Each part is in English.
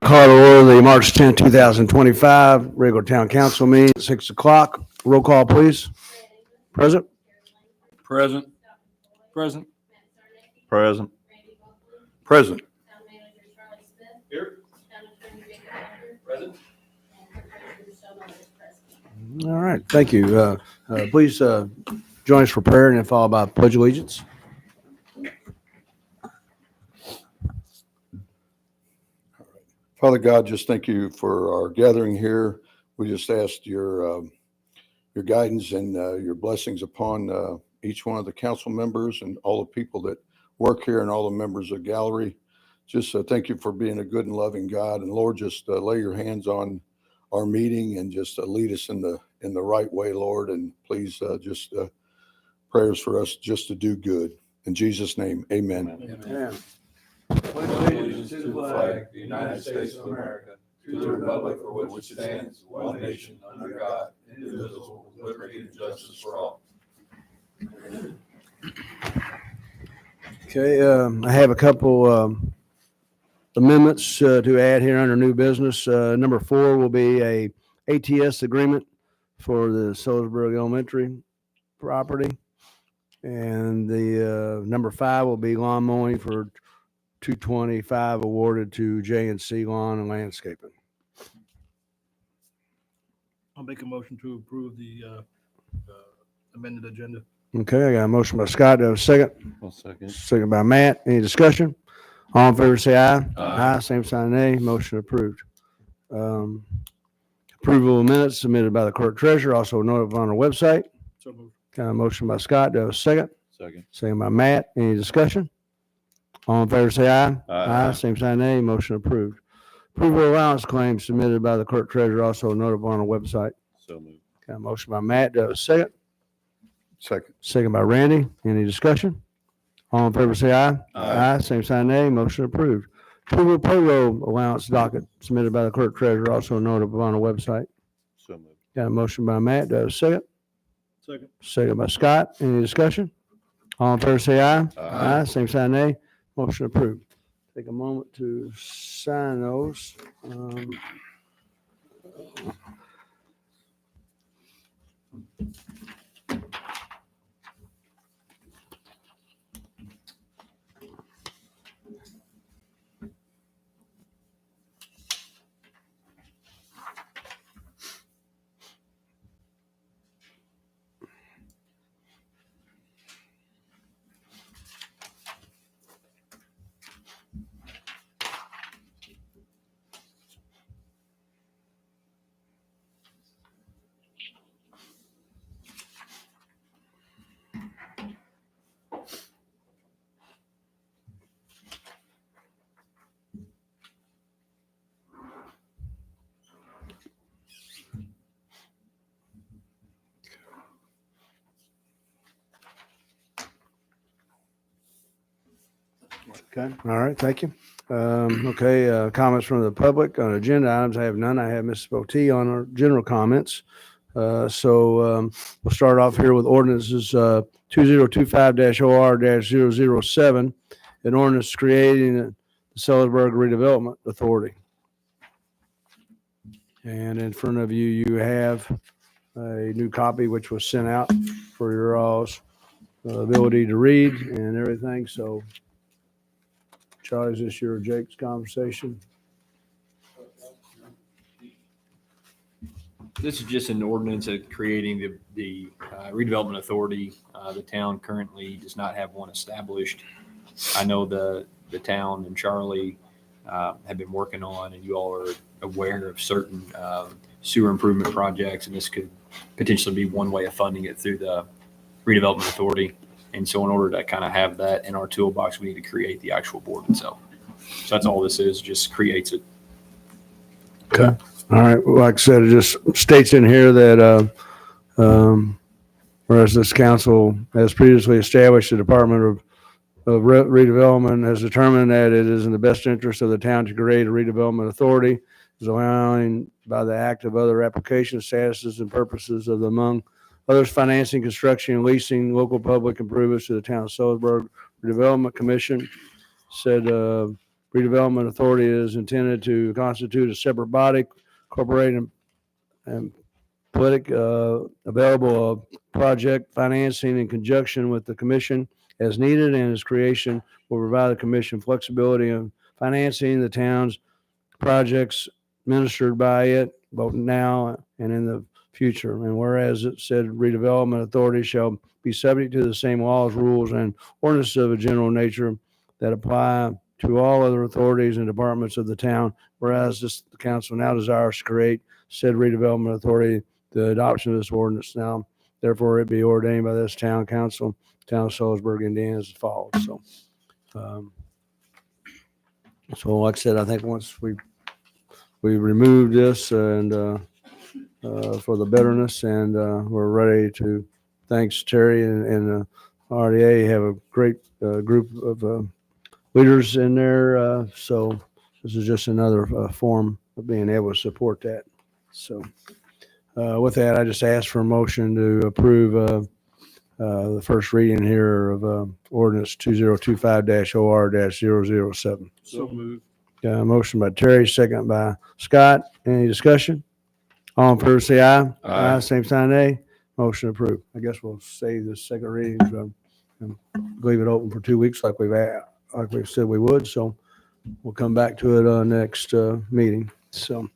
Call to order the March 10, 2025 regular town council meeting at 6 o'clock. Roll call, please. Present? Present. Present. Present. Present. Here. Present. All right, thank you. Please join us for prayer and then followed by pledge of allegiance. Father God, just thank you for our gathering here. We just asked your guidance and your blessings upon each one of the council members and all the people that work here and all the members of the gallery. Just thank you for being a good and loving God. And Lord, just lay your hands on our meeting and just lead us in the right way, Lord. And please just prayers for us just to do good. In Jesus' name, amen. Amen. Allegiance to the flag, the United States of America, to the republic for which it stands, one nation, under God, indivisible, with liberty and justice for all. Okay, I have a couple amendments to add here under new business. Number 4 will be a ATS agreement for the Sellersburg Elementary property. And the number 5 will be lawn mowing for 225 awarded to J&C Lawn and Landscaping. I'll make a motion to approve the amended agenda. Okay, I got a motion by Scott. Do I have a second? One second. Second by Matt. Any discussion? All in favor say aye. Aye. Same sign nay. Motion approved. Approval of minutes submitted by the clerk treasurer, also noted on our website. So moved. Got a motion by Scott. Do I have a second? Second. Second by Matt. Any discussion? All in favor say aye. Aye. Same sign nay. Motion approved. Approval of allowance claims submitted by the clerk treasurer, also noted on our website. So moved. Got a motion by Matt. Do I have a second? Second. Second by Randy. Any discussion? All in favor say aye. Aye. Same sign nay. Motion approved. Approval of payroll allowance docket submitted by the clerk treasurer, also noted on our website. So moved. Got a motion by Matt. Do I have a second? Second. Second by Scott. Any discussion? All in favor say aye. Aye. Same sign nay. Motion approved. Take a moment to sign those. Okay, all right, thank you. Okay, comments from the public on agenda items. I have none. I have Mrs. Botee on our general comments. So we'll start off here with ordinances 2025-OR-007, an ordinance creating the Sellersburg Redevelopment Authority. And in front of you, you have a new copy which was sent out for your all's ability to read and everything. So Charlie, is this your or Jake's conversation? This is just an ordinance of creating the redevelopment authority. The town currently does not have one established. I know the town and Charlie have been working on, and you all are aware of certain sewer improvement projects, and this could potentially be one way of funding it through the redevelopment authority. And so in order to kind of have that in our toolbox, we need to create the actual board itself. So that's all this is, just creates it. Okay. All right. Well, like I said, it just states in here that whereas this council has previously established the Department of Redevelopment has determined that it is in the best interest of the town to create a redevelopment authority, is allowing by the act of other application statuses and purposes of the, among others, financing, construction, and leasing local public improvements to the town of Sellersburg. Redevelopment Commission said Redevelopment Authority is intended to constitute a separate body, incorporating and available project financing in conjunction with the commission as needed, and its creation will provide the commission flexibility in financing the town's projects administered by it, both now and in the future. And whereas it said redevelopment authority shall be subject to the same laws, rules, and ordinances of a general nature that apply to all other authorities and departments of the town, whereas the council now desires to create said redevelopment authority, the adoption of this ordinance now, therefore it be ordained by this town council, town of Sellersburg, Indiana, as follows. So like I said, I think once we removed this and for the bitterness, and we're ready to, thanks Terry and RDA, have a great group of leaders in there. So this is just another form of being able to support that. So with that, I just ask for a motion to approve the first reading here of ordinance 2025-OR-007. So moved. Got a motion by Terry, second by Scott. Any discussion? All in favor, say aye. Aye. Same sign, nay. Motion approved. I guess we'll save the second reading and leave it open for 2 weeks like we've said we would. So we'll come back to it next meeting. So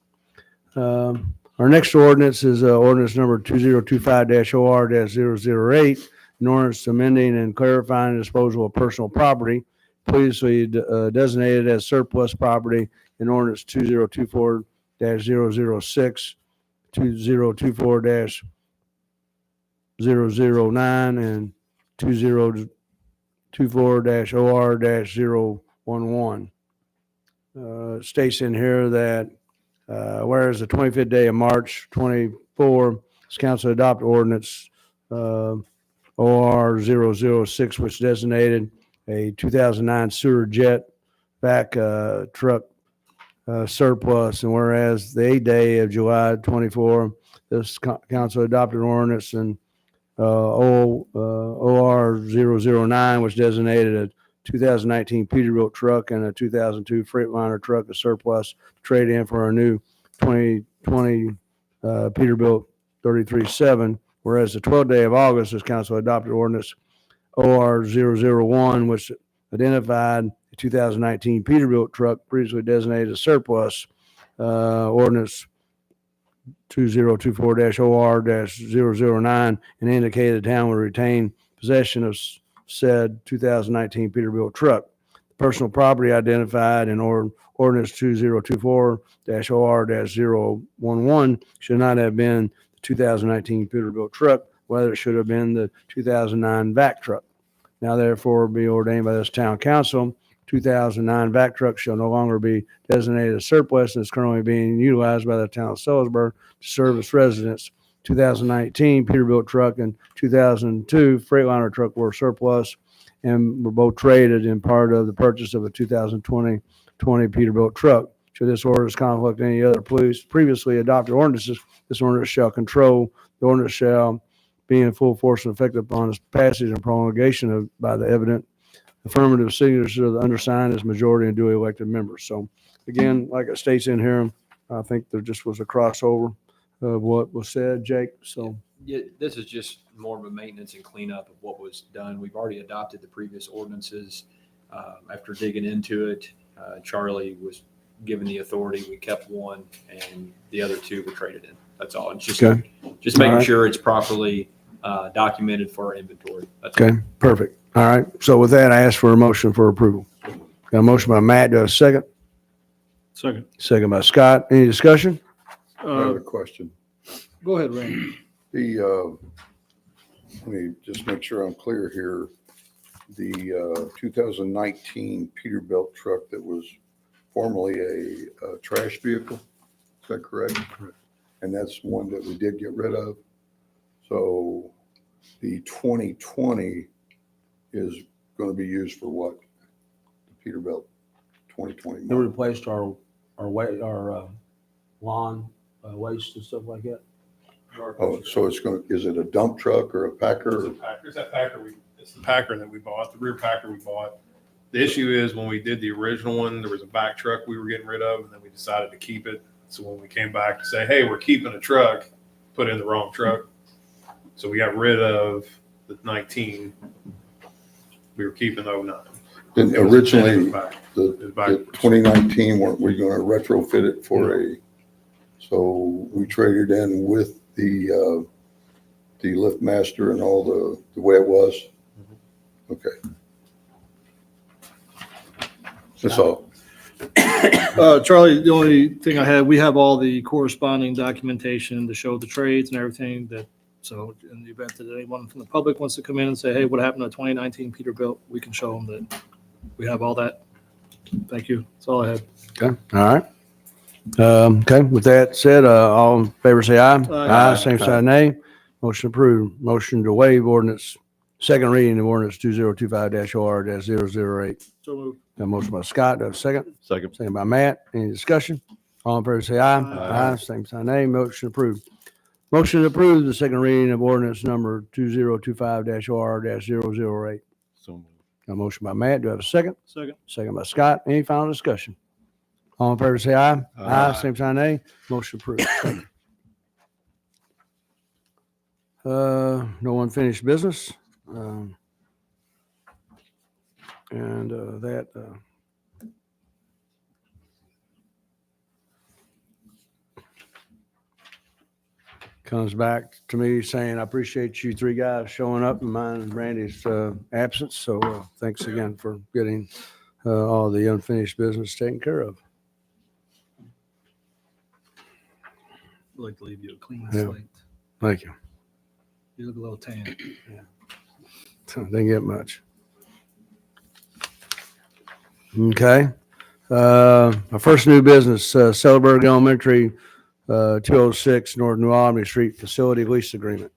our next ordinance is ordinance number 2025-OR-008, an ordinance amending and clarifying the disposal of personal property previously designated as surplus property in ordinance 2024-006, 2024-009, and 2024-OR-011. States in here that whereas the 25th day of March 24, this council adopted ordinance OR-006, which designated a 2009 sewer jet back truck surplus. And whereas the 8th day of July 24, this council adopted ordinance and OR-009, which designated a 2019 Peterbilt truck and a 2002 Freightliner truck as surplus to trade in for a new 2020 Peterbilt 33.7. Whereas the 12th day of August, this council adopted ordinance OR-001, which identified the 2019 Peterbilt truck previously designated as surplus, ordinance 2024-OR-009, and indicated the town would retain possession of said 2019 Peterbilt truck. The personal property identified in ordinance 2024-OR-011 should not have been the 2019 Peterbilt truck, whether it should have been the 2009 vac truck. Now therefore be ordained by this town council, 2009 vac truck shall no longer be designated as surplus and is currently being utilized by the town of Sellersburg to serve its residents. 2019 Peterbilt truck and 2002 Freightliner truck were surplus and were both traded in part of the purchase of a 2020 Peterbilt truck. Should this ordinance conflict with any other previously adopted ordinances, this ordinance shall control. The ordinance shall be in full force and effect upon its passage and prolongation by the evident affirmative signatures of the undersigned as majority and duly elected members. So again, like it states in here, I think there just was a crossover of what was said, Jake. So Yeah, this is just more of a maintenance and cleanup of what was done. We've already adopted the previous ordinances. After digging into it, Charlie was given the authority. We kept one, and the other two were traded in. That's all. It's just Okay. just making All right. sure it's properly documented for our inventory. That's okay, perfect. All right. So with that, I ask for a motion for approval. Got a motion by Matt. Do I have a second? Second. Second by Scott. Any discussion? I have a question. Go ahead, Randy. Let me just make sure I'm clear here. The 2019 Peterbilt truck that was formerly a trash vehicle, is that correct? Correct. And that's one that we did get rid of. So the 2020 is going to be used for what? The Peterbilt 2020. They replaced our lawn waste and stuff like that. Oh, so it's going to, is it a dump truck or a packer? It's a packer. It's the packer that we bought, the rear packer we bought. The issue is when we did the original one, there was a back truck we were getting rid of, and then we decided to keep it. So when we came back to say, hey, we're keeping a truck, put in the wrong truck. So we got rid of the 19. We were keeping the 09. And originally, Back. the It's backwards. 2019, weren't we going to retrofit it for so we traded in with the LiftMaster and all the way it was? Okay. That's all. Charlie, the only thing I had, we have all the corresponding documentation to show the trades and everything that, so in the event that anyone from the public wants to come in and say, hey, what happened to 2019 Peterbilt, we can show them that we have all that. Thank you. That's all I had. Okay, all right. Okay, with that said, all in favor say aye. Aye. Same side nay. Motion approved. Motion to waive ordinance, second reading of ordinance 2025-OR-008. So moved. Got a motion by Scott, do I have a second? Second. Second by Matt. Any discussion? All in favor say aye. Aye. Same sign nay. Motion approved. Motion to approve the second reading of ordinance number 2025-OR-008. So moved. Got a motion by Matt. Do I have a second? Second. Second by Scott. Any final discussion? All in favor say aye. Aye. Same sign nay. Motion approved. No unfinished business. That comes back to me saying, I appreciate you three guys showing up in mine and Randy's absence. So thanks again for getting all the unfinished business taken care of. I'd like to leave you a clean Yeah. slate. Thank you. You look a little tan. Didn't get much. Okay. Our first new business, Sellersburg Elementary, 206 North New Albany Street Facility Lease Agreement.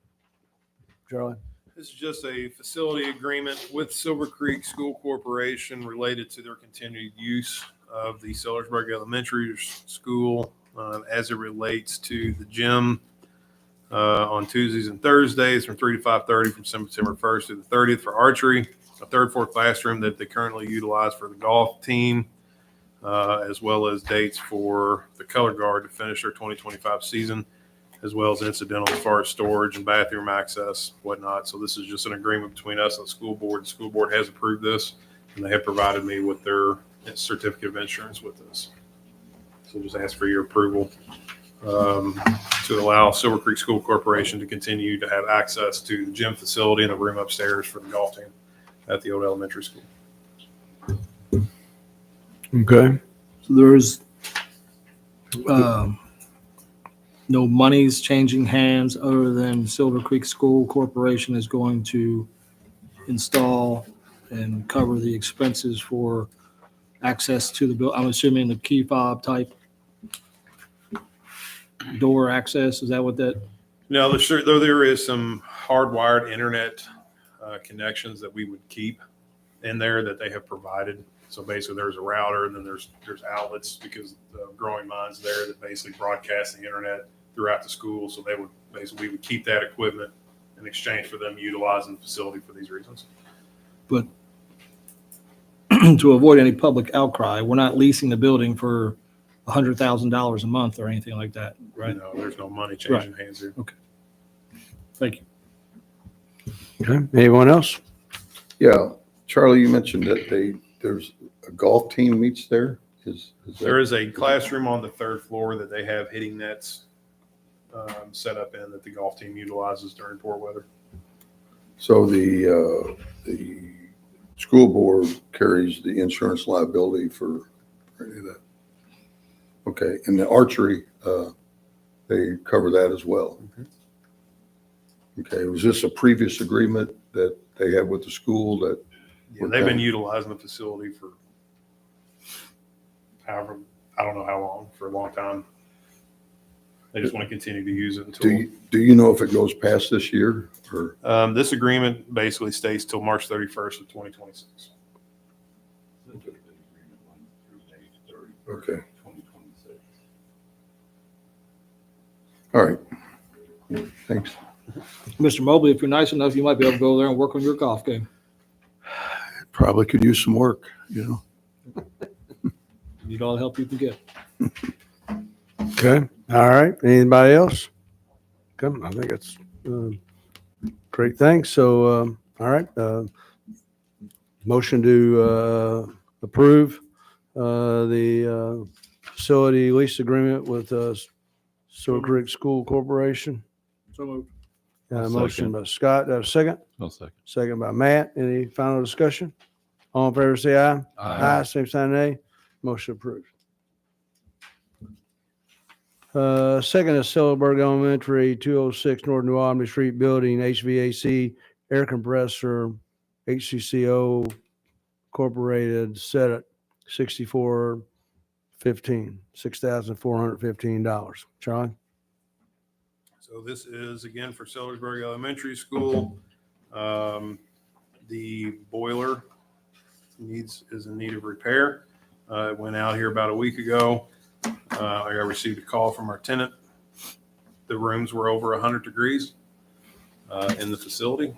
Charlie? This is just a facility agreement with Silver Creek School Corporation related to their continued use of the Sellersburg Elementary School as it relates to the gym on Tuesdays and Thursdays from 3 to 5:30 from September 1st to the 30th for archery, a third floor classroom that they currently utilize for the golf team, as well as dates for the color guard to finish their 2025 season, as well as incidental as far as storage and bathroom access, whatnot. So this is just an agreement between us and the school board. The school board has approved this, and they have provided me with their certificate of insurance with this. So just ask for your approval to allow Silver Creek School Corporation to continue to have access to the gym facility and the room upstairs for the golf team at the old elementary school. Okay. So there's no monies changing hands other than Silver Creek School Corporation is going to install and cover the expenses for access to the building. I'm assuming the key fob type door access. Is that what that? No, there is some hardwired internet connections that we would keep in there that they have provided. So basically there's a router and then there's outlets because the Growing Minds there that basically broadcast the internet throughout the school. So we would keep that equipment in exchange for them utilizing the facility for these reasons. But to avoid any public outcry, we're not leasing the building for $100,000 a month or anything like that, right? No, there's no money changing hands here. Thank you. Okay. Anyone else? Yeah, Charlie, you mentioned that there's a golf team meets there. Is There that, is a classroom on the third floor that they have hitting nets set up in that the golf team utilizes during poor weather. so the school board carries the insurance liability for any of that? Okay, and the archery, they cover that as well. Okay, was this a previous agreement that they had with the school that? Yeah, they've been utilizing the facility for however, I don't know how long, for a long time. They just want to continue to use it until. Do you know if it goes past this year or? This agreement basically stays till March 31st of 2026. Okay. All right. Thanks. Mr. Mobley, if you're nice enough, you might be able to go there and work on your golf game. Probably could use some work, Need all the help you can get. Okay, all right. Anybody else? Come, I think it's great. Thanks. So, all right. Motion to approve the facility lease agreement with Silver Creek School Corporation. So moved. Motion by Scott. Second. I'll second. Second by Matt. Any final discussion? All in favor, say aye. Aye. Same sign, nay. Motion approved. Second is Sellersburg Elementary, 206 North New Albany Street Building, HVAC air compressor, HCCO Incorporated, set at $6,415. Charlie? So this is again for Sellersburg Elementary School. The boiler is in need of repair. It went out here about a week ago. I received a call from our tenant. The rooms were over 100 degrees in the facility.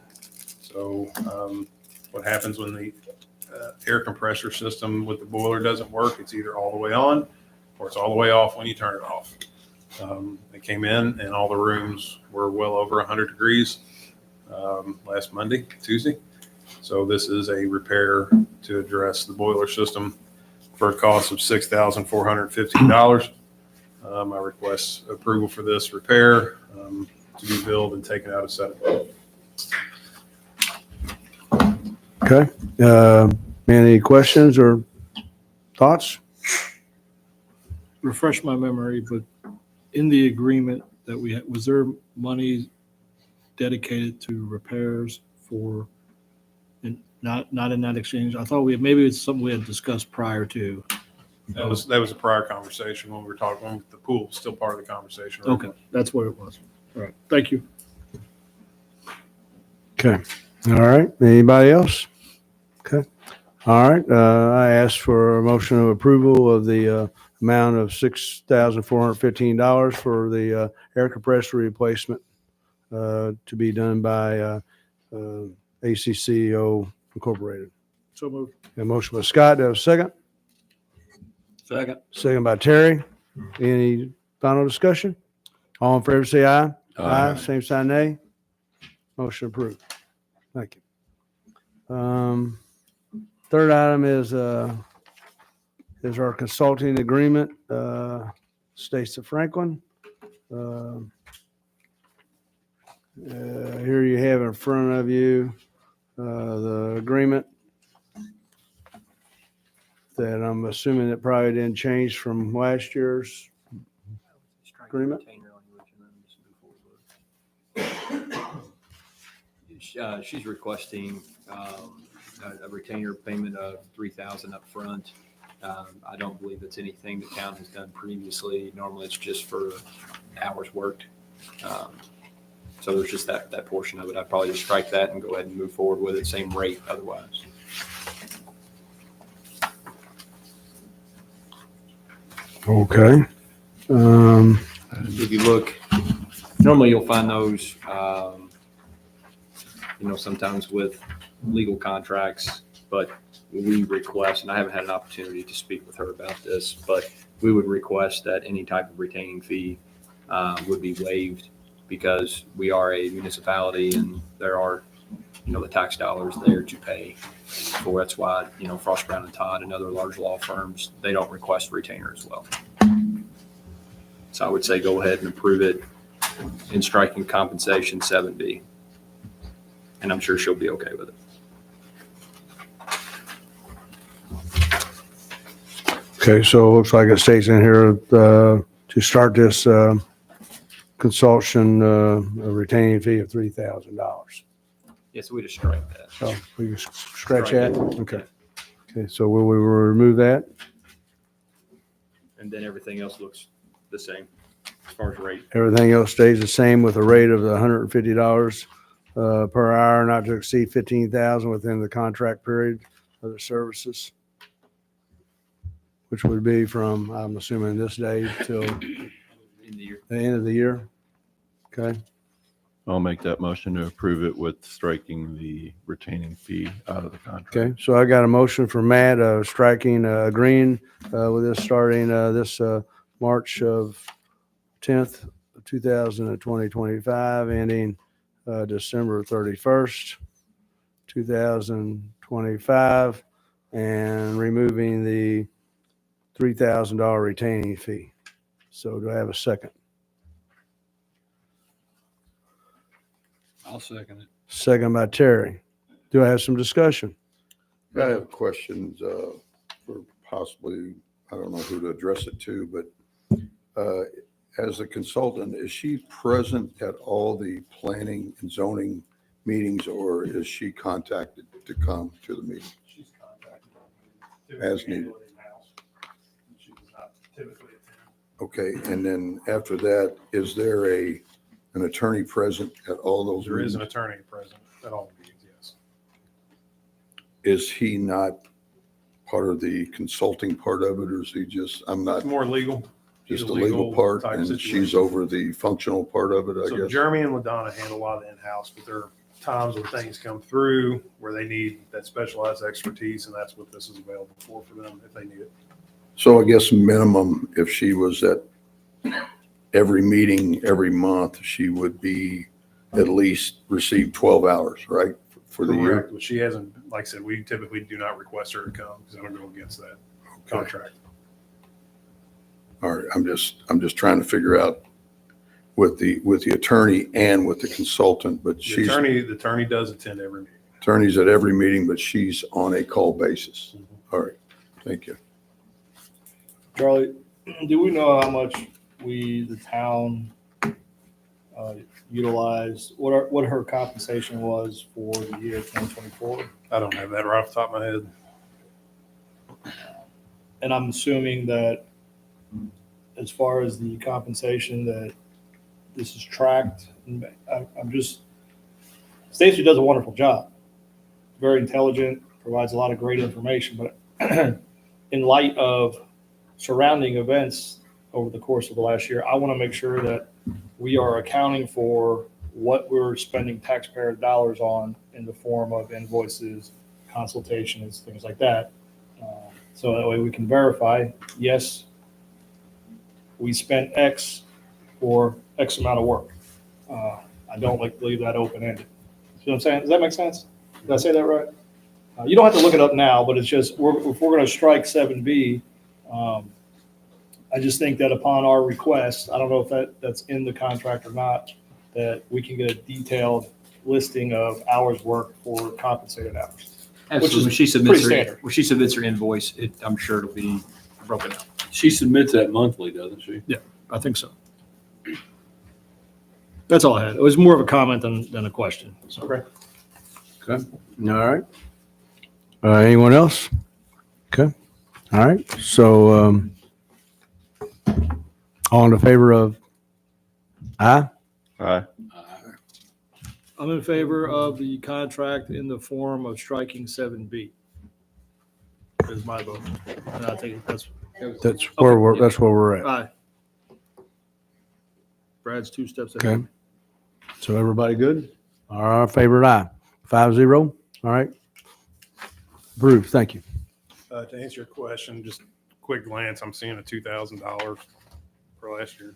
So what happens when the air compressor system with the boiler doesn't work? It's either all the way on or it's all the way off when you turn it off. They came in and all the rooms were well over 100 degrees last Tuesday. So this is a repair to address the boiler system for a cost of $6,415. I request approval for this repair to be billed and taken out of settlement. Okay. Any questions or thoughts? Refresh my memory, but in the agreement that we had, was there money dedicated to repairs for, and not in that exchange? I thought maybe it's something we had discussed prior to. That was a prior conversation when we were talking. The pool was still part of the conversation. Okay, that's what it was. All right, thank you. Okay. All right. Anybody else? Okay. All right. I ask for a motion of approval of the amount of $6,415 for the air compressor replacement to be done by ACCO Incorporated. So moved. A motion by Scott. Do I have a second? Second. Second by Terry. Any final discussion? All in favor, say aye. Aye. Same sign, nay. Motion approved. Thank you. Third item is our consulting agreement, States of Franklin. Here you have in front of you the agreement that I'm assuming it probably didn't change from last year's agreement. She's requesting a retainer payment of $3,000 up front. I don't believe it's anything the town has done previously. Normally it's just for hours worked. So there's just that portion of it. I'd probably just strike that and go ahead and move forward with it, same rate otherwise. Okay. If you look, normally you'll find those, sometimes with legal contracts, but we request, and I haven't had an opportunity to speak with her about this, but we would request that any type of retaining fee would be waived because we are a municipality and there are, the tax dollars there to pay for. That's why, Frost, Brown and Todd and other large law firms, they don't request retainer as well. So I would say go ahead and approve it in striking compensation 7B. And I'm sure she'll be okay with it. Okay, so it looks like it states in here to start this consultation, a retaining fee of $3,000. Yes, we just strike that. So we just scratch that? Okay. Okay, so will we remove that? And then everything else looks the same as far as rate. Everything else stays the same with a rate of $150 per hour, not to exceed 15,000 within the contract period of the services, which would be from, I'm assuming, this day till In the year. the end of the year. Okay. I'll make that motion to approve it with striking the retaining fee out of the contract. Okay, so I got a motion from Matt, striking, agreeing, with this starting, this, March of 10th, 2025, ending, December 31st, 2025, and removing the $3,000 retaining fee. So do I have a second? I'll second it. Second by Terry. Do I have some discussion? I have questions for possibly, I don't know who to address it to, but as a consultant, is she present at all the planning and zoning meetings, or is she contacted to come to the meeting? She's contacted. As needed. She does not typically attend. Okay, and then after that, is there an attorney present at all those There is meetings? an attorney present at all meetings, yes. Is he not part of the consulting part of it, or is he just, I'm not, It's more legal. just It's the a legal part, type and situation. she's over the functional part of it, I So guess? Jeremy and LaDonna handle a lot of the in-house, but there are times when things come through where they need that specialized expertise, and that's what this is available for them if they need it. So I guess minimum, if she was at every meeting every month, she would be at least receive 12 hours, right? For the year? Correct. But she hasn't, like I said, we typically do not request her to come because that'll go against that contract. All right, I'm just trying to figure out with the attorney and with the consultant, but The attorney does attend every meeting. attorney's at every meeting, but she's on a call basis. All right, thank you. Charlie, do we know how much the town, utilized, what her compensation was for the year 2024? I don't have that right off the top of my head. And I'm assuming that as far as the compensation, that this is tracked. I'm just, Stacy does a wonderful job. Very intelligent, provides a lot of great information, but in light of surrounding events over the course of the last year, I want to make sure that we are accounting for what we're spending taxpayer dollars on in the form of invoices, consultations, things like that. So that way we can verify, yes, we spent X for X amount of work. I don't like to leave that open-ended. See what I'm saying? Does that make sense? Did I say that right? You don't have to look it up now, but it's just, if we're going to strike 7B, I just think that upon our request, I don't know if that's in the contract or not, that we can get a detailed listing of hours worked for compensated hours. Absolutely. When she submits her invoice, I'm sure it'll be broken out. She submits that monthly, doesn't she? I think so. That's all I had. It was more of a comment than a question. So. Okay. All right. Anyone else? Okay. All right. So, all in favor of aye? Aye. I'm in favor of the contract in the form of striking 7B. Is my vote. And I think that's That's where we're at. aye. Brad's 2 steps ahead. Okay. So everybody good? All right, favorite aye. 5-0. All right. Approved. Thank you. To answer your question, just quick glance, I'm seeing a $2,000 for last year.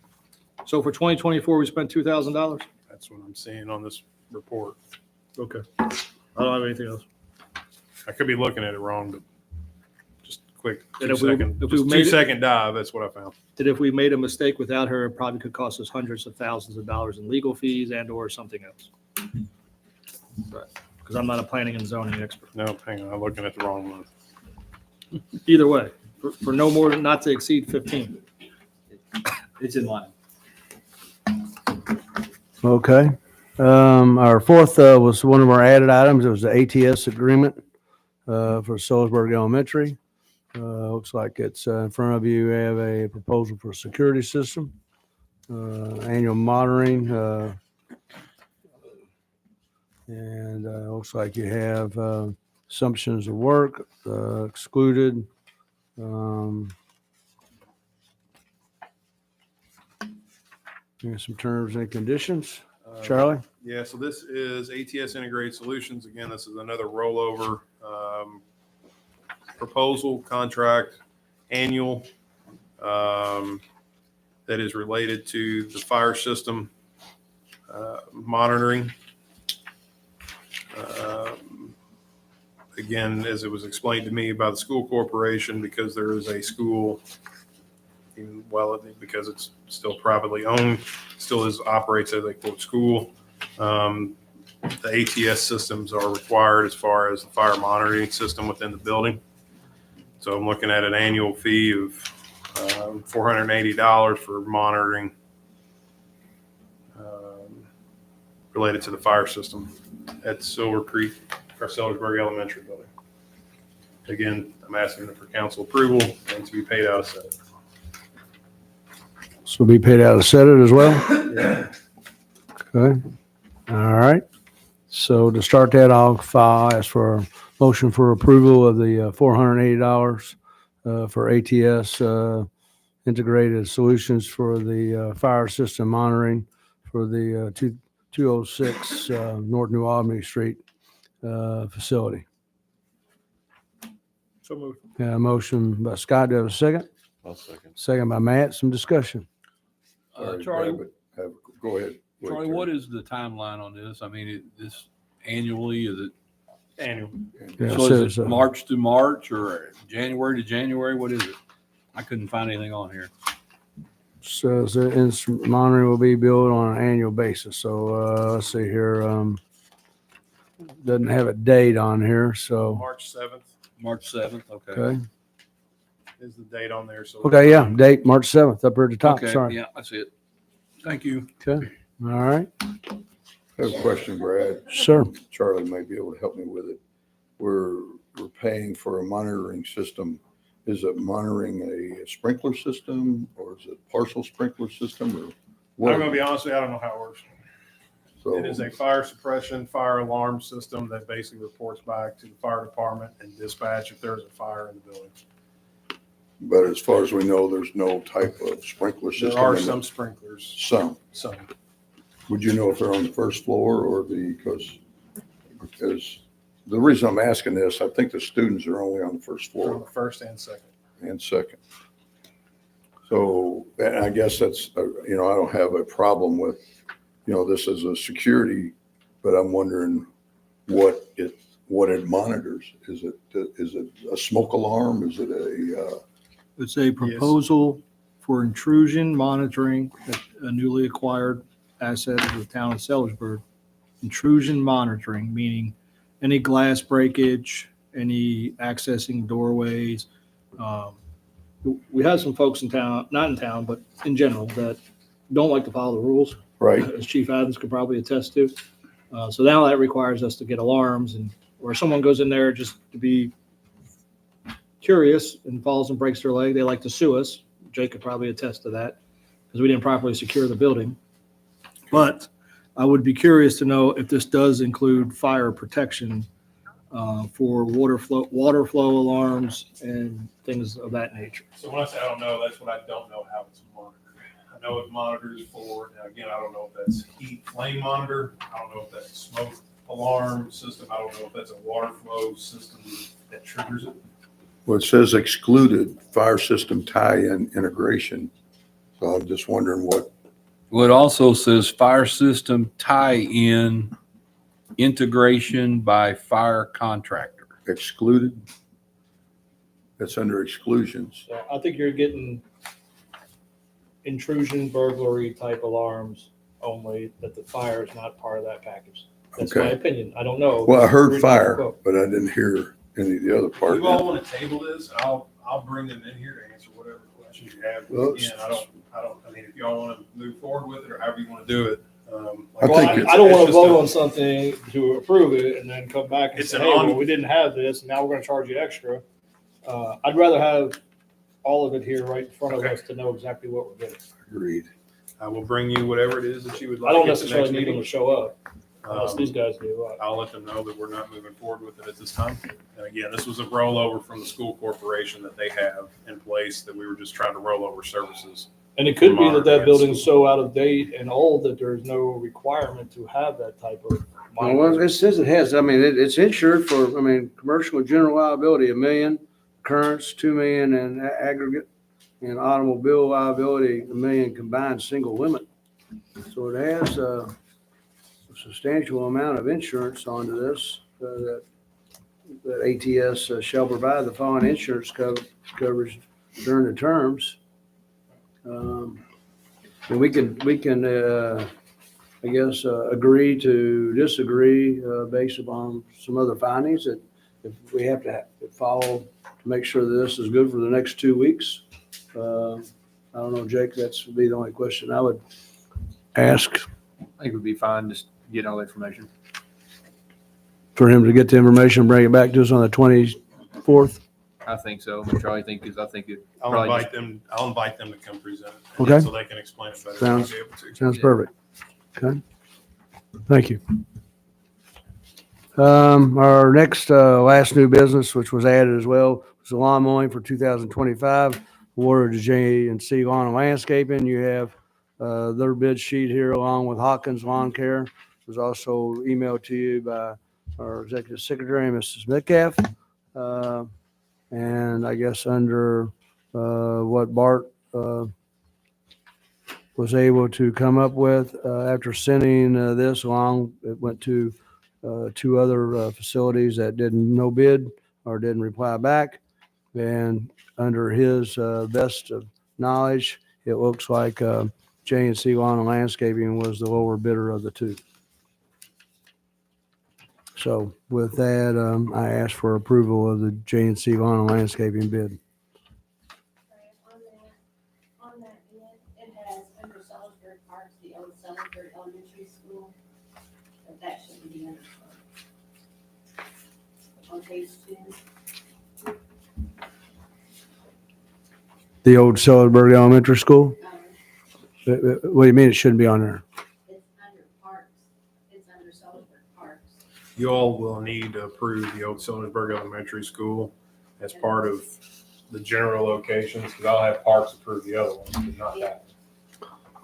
So for 2024, we spent $2,000? That's what I'm seeing on this report. Okay. I don't have anything else. I could be looking at it wrong, but just quick And two if we- second, if we just made it- 2-second dive. That's what I found. That if we made a mistake without her, it probably could cost us hundreds of thousands of dollars in legal fees and or something else. Because I'm not a planning and zoning expert. No, hang on. I'm looking at the wrong month. Either way, for no more than not to exceed 15. It's in line. Okay. Our fourth was one of our added items. It was the ATS agreement for Sellersburg Elementary. Looks like it's in front of you. We have a proposal for a security system, annual monitoring, and looks like you have assumptions of work excluded. Here's some terms and conditions. Charlie? Yeah, so this is ATS Integrated Solutions. Again, this is another rollover proposal, contract, annual, that is related to the fire system monitoring. Again, as it was explained to me by the school corporation, because there is a school, because it's still privately owned, still operates as a quote school. The ATS systems are required as far as the fire monitoring system within the building. So I'm looking at an annual fee of $480 for monitoring related to the fire system at Silver Creek or Sellersburg Elementary building. Again, I'm asking for council approval and to be paid out of SED. This will be paid out of Senate as well? Yeah. Okay. All right. So to start that, I'll ask for a motion for approval of the $480 for ATS Integrated Solutions for the fire system monitoring for the 206 North New Albany Street facility. So moved. Motion by Scott. Do I have a second? I'll second. Second by Matt. Some discussion. Sorry, Charlie, Brad, but go ahead. Charlie, what is the timeline on this? I mean, this annually, is it, Annual. Yeah, so so is it March to March or January to January? What is it? I couldn't find anything on here. Says the instrument monitoring will be billed on an annual basis. So let's see here. Doesn't have a date on here. So March 7th March 7th, okay. okay. is the date on there. So Okay, yeah, date March 7th up here at the top. Okay, Sorry. yeah, that's it. Thank you. Okay. All right. I have a question, Brad. Sure. Charlie might be able to help me with it. We're paying for a monitoring system. Is it monitoring a sprinkler system or is it partial sprinkler system or I'm what? going to be honest with you, I don't know how it works. So, It is a fire suppression, fire alarm system that basically reports back to the fire department and dispatch if there's a fire in the building. but as far as we know, there's no type of sprinkler system. There are in it. some sprinklers, Some. some. Would you know if they're on the first floor or because the reason I'm asking this, I think the students are only on the first On floor the first and second. and second. So, and I guess that's, I don't have a problem with, this is a security, but I'm wondering what it monitors. Is it a smoke alarm? Is it It's a proposal for intrusion monitoring, a newly acquired asset of the town of Sellersburg. Intrusion monitoring, meaning any glass breakage, any accessing doorways. We have some folks in town, not in town, but in general, that don't like to follow the rules, right? as Chief Adams could probably attest to. So now that requires us to get alarms, and or someone goes in there just to be curious and falls and breaks their leg, they like to sue us. Jake could probably attest to that because we didn't properly secure the building. But I would be curious to know if this does include fire protection for water flow alarms and things of that nature. So when I say I don't know, that's what I don't know how it's monitored. I know it monitors for, now again, I don't know if that's heat flame monitor. I don't know if that's a smoke alarm system. I don't know if that's a water flow system that triggers it. Well, it says excluded fire system tie-in integration. So I'm just wondering what, Well, it also says fire system tie-in integration by fire contractor. excluded? That's under exclusions. So I think you're getting intrusion, burglary type alarms only, that the fire is not part of that package. That's my Okay. opinion. I don't know. Well, I heard Reading the fire, book. but I didn't hear any of the other If part. you all want to table this, I'll bring them in here to answer whatever questions you have. Well, Again, I mean, if y'all want to move forward with it or however you want to do it. I Well, think I it's- don't want it's to just vote a- on something to approve it and then come back and It's say, an hey, on- well, we didn't have this, and now we're going to charge you extra. I'd rather have all of it here right in front of Okay. us to know exactly what we're getting. Agreed. I will bring you whatever it is that you would like. I don't at the necessarily next need them to meeting. show up unless Um, these guys do. I'll let them know that we're not moving forward with it at this time. And again, this was a rollover from the school corporation that they have in place that we were just trying to roll over services And it could be that that Modern building's so out of date and old that there's no requirement to have that type of. Well, it says it has, I mean, it's insured for, I mean, commercial and general liability, $1 million, occurrence, 2 million, and aggregate, and automobile liability, $1 million combined single limit. So it has a substantial amount of insurance onto this, that ATS shall provide the following insurance coverage during the terms. And we can, I guess, agree to disagree based upon some other findings that if we have to follow to make sure that this is good for the next 2 weeks. I don't know, Jake, that's would be the only question I would ask I think it would be fine, just get all the information. for him to get the information, bring it back to us on the 24th. I think so. I mean, Charlie, I think it I'll probably invite them to come present. Okay. So they can explain it better. Sounds- I'll be able to. Sounds perfect. Okay. Thank you. Our next, last new business, which was added as well, was the lawn mowing for 2025. Awarded to J&C Lawn and Landscaping. You have, their bid sheet here along with Hawkins Lawn Care. It was also emailed to you by our executive secretary, Mrs. Metcalf. And I guess under, what Bart, was able to come up with after sending this along. It went to 2 other facilities that didn't no bid or didn't reply back. And under his best of knowledge, it looks like J&C Lawn and Landscaping was the lower bidder of the 2. So with that, I ask for approval of the J&C Lawn and Landscaping bid. On that bid, it has under Sellersburg Parks, the old Sellersburg Elementary School, but that shouldn't be under. On page 2. The old Sellersburg Elementary School? What do you mean it shouldn't be on there? It's under Parks, it's under Sellersburg Parks. You all will need to approve the old Sellersburg Elementary School as part of the general locations, because I'll have Parks approve the other ones, but not that.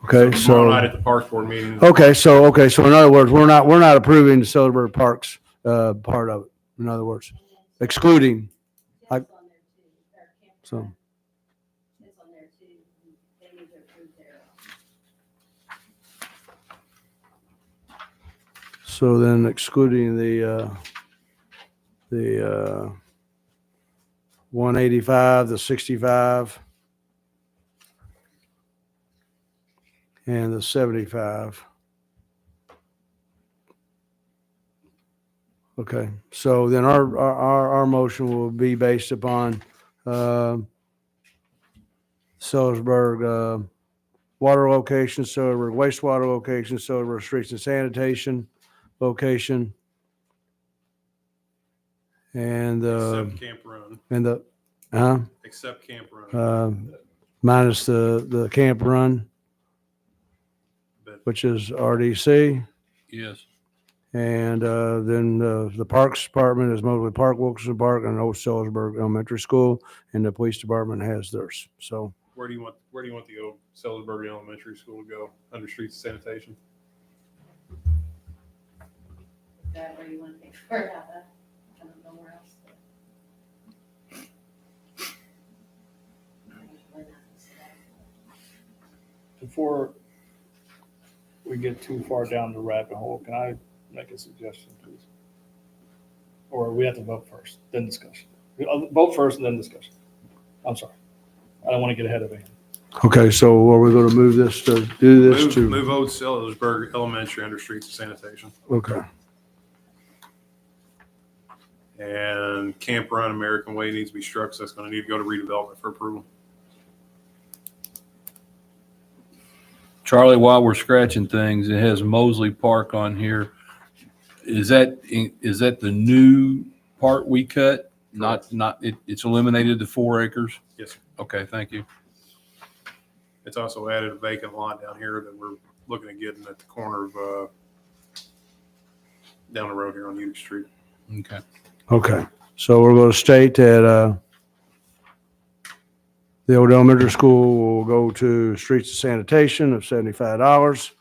Okay, Tomorrow night so, at the Parks Board meeting. so in other words, we're not approving the Sellersburg Parks, part of it, in other words, excluding, That's on there too. Their so, campground, it's on there too. They need to approve their. so then excluding the 185, the 65, and the 75. Okay, so then our motion will be based upon Sellersburg water location, Sellersburg wastewater location, Sellersburg streets and sanitation location, and Except Camp Run, except Camp Run. minus the camp run, But which is RDC. Yes. And then the Parks Department is Mosley Park, Wilkerson Park, and Old Sellersburg Elementary School, and the Police Department has theirs. So where do you want the old Sellersburg Elementary School to go? Under streets and sanitation? Is that where you want to take it out of? I don't know where else. Before we get too far down the rabbit hole, can I make a suggestion, please? Or we have to vote first, then discussion. Vote first and then discussion. I'm sorry. I don't want to get ahead of it. okay, so are we going to move this to do this Move old Sellersburg Elementary under streets and sanitation. Okay. And Camp Run American Way needs to be struck, so that's going to need to go to redevelopment for approval. Charlie, while we're scratching things, it has Mosley Park on here. Is that the new part we cut? It's eliminated the 4 acres? Yes, sir. Okay, thank you. It's also added a vacant lot down here that we're looking at getting at the corner of, down the road here on Utica Street. Okay. Okay. So we're going to state that The old elementary school will go to streets and sanitation of $75,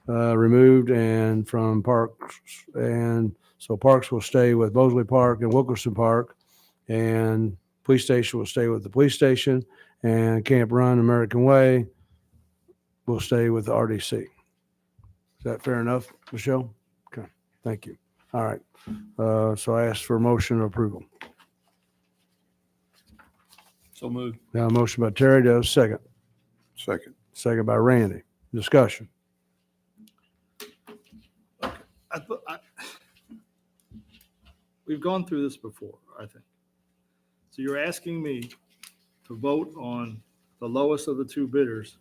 removed, and from parks. And so parks will stay with Mosley Park and Wilkerson Park, and police station will stay with the police station, and Camp Run American Way will stay with the RDC. Is that fair enough, Michelle? Okay, thank you. All right. So I ask for a motion of approval. So moved. Now, a motion by Terry, does second. Second. Second by Randy. Discussion. We've gone through this before, I think. So you're asking me to vote on the lowest of the two bidders.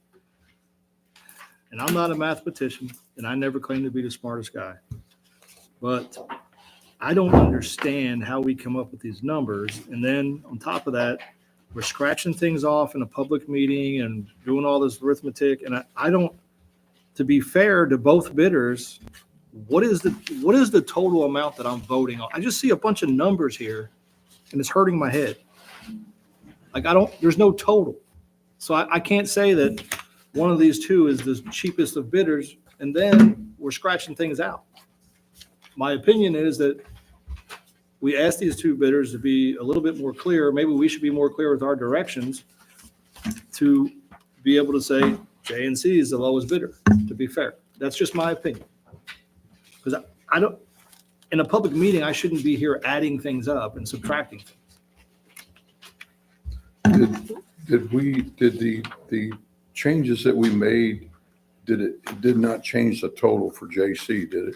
And I'm not a mathematician, and I never claim to be the smartest guy. But I don't understand how we come up with these numbers. And then on top of that, we're scratching things off in a public meeting and doing all this arithmetic. And I don't, to be fair to both bidders, what is the total amount that I'm voting on? I just see a bunch of numbers here and it's hurting my head. Like there's no total. So I can't say that one of these two is the cheapest of bidders and then we're scratching things out. My opinion is that we asked these two bidders to be a little bit more clear. Maybe we should be more clear with our directions to be able to say J and C is the lowest bidder, to be fair. That's just my opinion. Because I don't, in a public meeting, I shouldn't be here adding things up and subtracting things. Did the changes that we made, it did not change the total for JC, did it?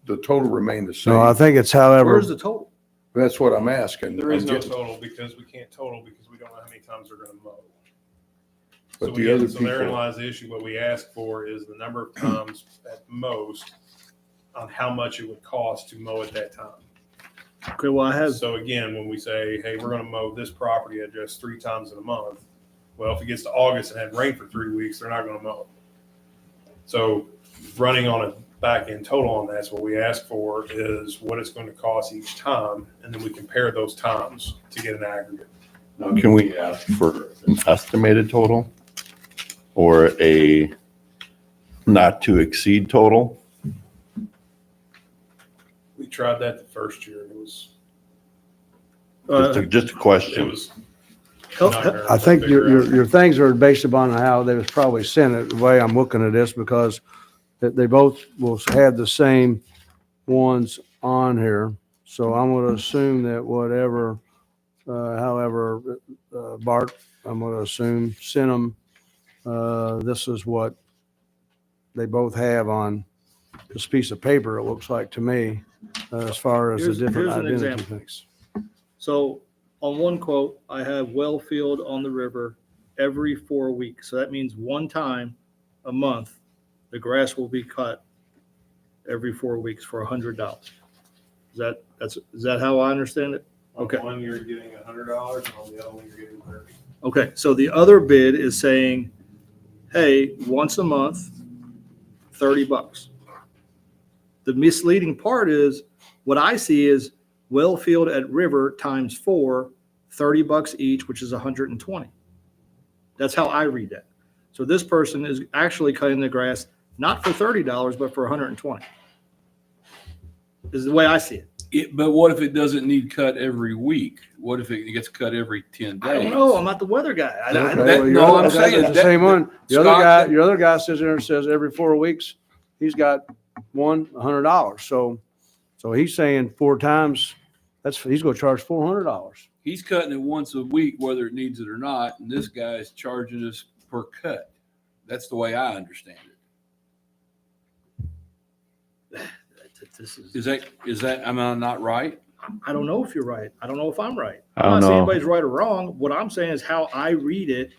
The total remained the same. No, I think it's however. Where's the total? That's what I'm asking. There is I'm no getting- total because we can't total because we don't know how many times they're gonna mow. But So the other so therein people, lies the issue. What we ask for is the number of times at most on how much it would cost to mow at that time. Okay, well, I have, So again, when we say, hey, we're gonna mow this property address 3 times in a month, well, if it gets to August and had rain for 3 weeks, they're not gonna mow. So running on a back end total on that's what we ask for is what it's going to cost each time, and then we compare those times to get an aggregate. Now, can we ask for an estimated total or a not to exceed total? We tried that the first year. It was Just a it question. was help- not very I think to figure out. your things are based upon how they was probably sent it, the way I'm looking at this, because they both will have the same ones on here. So I'm going to assume that whatever, however, Bart, I'm going to assume sent them, this is what they both have on this piece of paper, it looks like to me, as far as the Here's- different here's an identity example. things. so on one quote, I have well field on the river every 4 weeks. So that means one time a month, the grass will be cut every 4 weeks for $100. Is that how I understand it? Okay. On one you're getting $100, and on the other one you're getting $30. Okay, so the other bid is saying, hey, once a month, $30. The misleading part is, what I see is well field at river times 4, $30 each, which is 120. That's how I read that. So this person is actually cutting the grass not for $30, but for 120. Is the way I see it. But what if it doesn't need cut every week? What if it gets cut every 10 days? I don't know. I'm not the weather guy. Okay, that- well, your no, other- I'm okay, saying it's the that- same one. Your other Scott, guy, that- your other guy sits there and says every 4 weeks, he's got $100. So he's saying 4 times, he's going to charge $400. He's cutting it once a week, whether it needs it or not, and this guy's charging us per cut. That's the way I understand it. Is that, am I not right? I don't know if you're right. I don't know if I'm right. I I'm don't not saying know. anybody's right or wrong. What I'm saying is how I read it,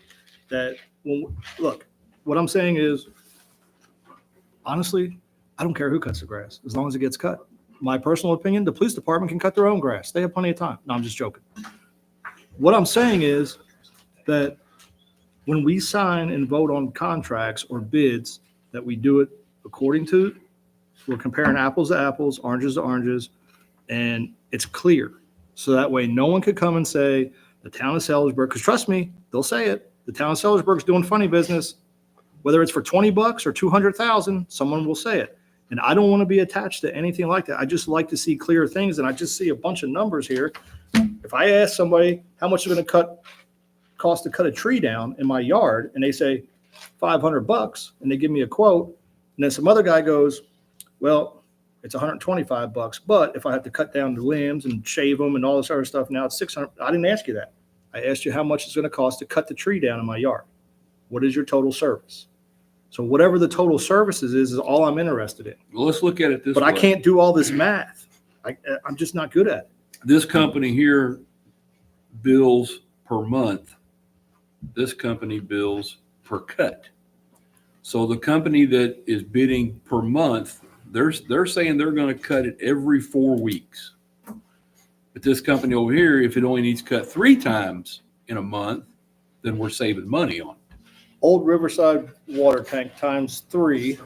that what I'm saying is, honestly, I don't care who cuts the grass, as long as it gets cut. My personal opinion, the police department can cut their own grass. They have plenty of time. No, I'm just joking. What I'm saying is that when we sign and vote on contracts or bids, that we do it according to, we're comparing apples to apples, oranges to oranges, and it's clear. So that way, no one could come and say, the town of Sellersburg, because trust me, they'll say it. The town of Sellersburg's doing funny business. Whether it's for $20 or 200,000, someone will say it. And I don't want to be attached to anything like that. I just like to see clear things. And I just see a bunch of numbers here. If I ask somebody how much it's going to cost to cut a tree down in my yard, and they say $500, and they give me a quote, and then some other guy goes, well, it's $125, but if I have to cut down the limbs and shave them and all this other stuff, now it's $600. I didn't ask you that. I asked you how much it's going to cost to cut the tree down in my yard. What is your total service? So whatever the total services is all I'm interested in. Well, let's look at it this way. But I can't do all this math. I'm just not good at it. This company here bills per month. This company bills per cut. So the company that is bidding per month, they're saying they're going to cut it every 4 weeks. But this company over here, if it only needs cut 3 times in a month, then we're saving money on it. Old Riverside water tank times 3,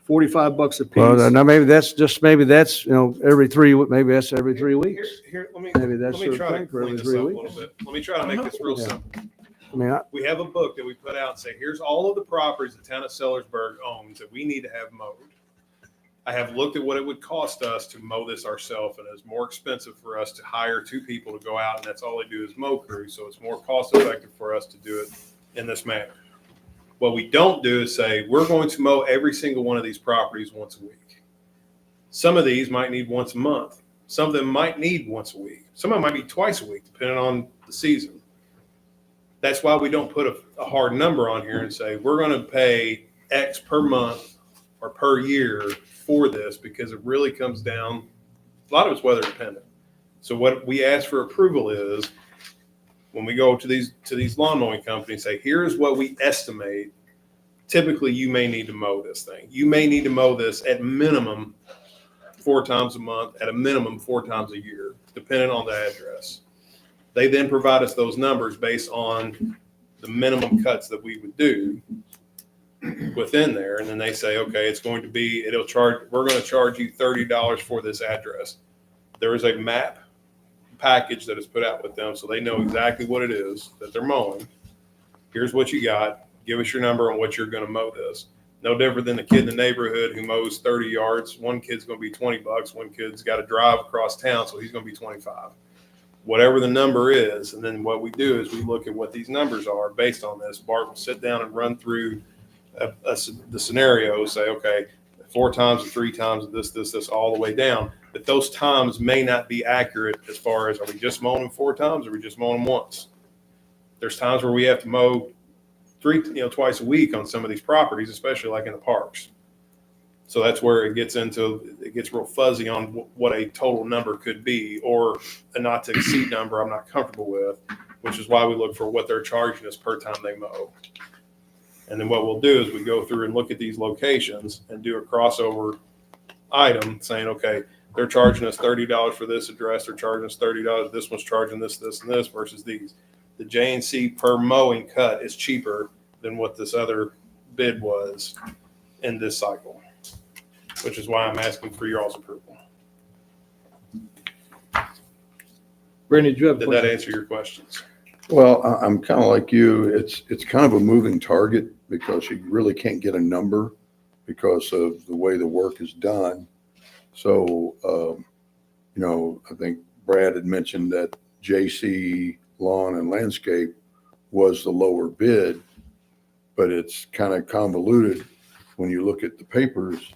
$45 a piece. Well, now maybe that's, every 3, maybe that's every 3 weeks. Here, let me Maybe that's let me their try to thing for clean every this 3 up a weeks. little bit. Let me try to make this real Yeah. simple. I mean, We have a book that we put out and say, here's all of the properties the town of Sellersburg owns that we need to have mowed. I have looked at what it would cost us to mow this ourselves, and it's more expensive for us to hire 2 people to go out, and that's all they do is mow crew. So it's more cost effective for us to do it in this manner. What we don't do is say, we're going to mow every single one of these properties once a week. Some of these might need once a month. Some of them might need once a week. Some of them might be twice a week, depending on the season. That's why we don't put a hard number on here and say, we're going to pay X per month or per year for this, because it really comes down, a lot of it's weather dependent. So what we ask for approval is, when we go to these lawn mowing companies, say, here's what we estimate. Typically, you may need to mow this thing. You may need to mow this at minimum 4 times a month, at a minimum 4 times a year, depending on the address. They then provide us those numbers based on the minimum cuts that we would do within there. And then they say, okay, we're going to charge you $30 for this address. There is a map package that is put out with them, so they know exactly what it is that they're mowing. Here's what you got. Give us your number on what you're going to mow this. No different than the kid in the neighborhood who mows 30 yards. One kid's going to be $20. One kid's got to drive across town, so he's going to be 25. Whatever the number is, and then what we do is we look at what these numbers are based on this. Bart will sit down and run through the scenario, say, okay, 4 times and 3 times, this, all the way down. But those times may not be accurate as far as, are we just mowing them 4 times or are we just mowing them once? There's times where we have to mow twice a week on some of these properties, especially like in the parks. So that's where it gets real fuzzy on what a total number could be, or a not to exceed number I'm not comfortable with, which is why we look for what they're charging us per time they mow. And then what we'll do is we go through and look at these locations and do a crossover item saying, okay, they're charging us $30 for this address. They're charging us $30. This one's charging this, and this versus these. The J&C per mowing cut is cheaper than what this other bid was in this cycle, which is why I'm asking for your all's approval. Brandon, did you have a Did that question? answer your questions? Well, I'm kind of like you. It's kind of a moving target because you really can't get a number because of the way the work is done. So, I think Brad had mentioned that JC Lawn and Landscape was the lower bid, but it's kind of convoluted when you look at the papers.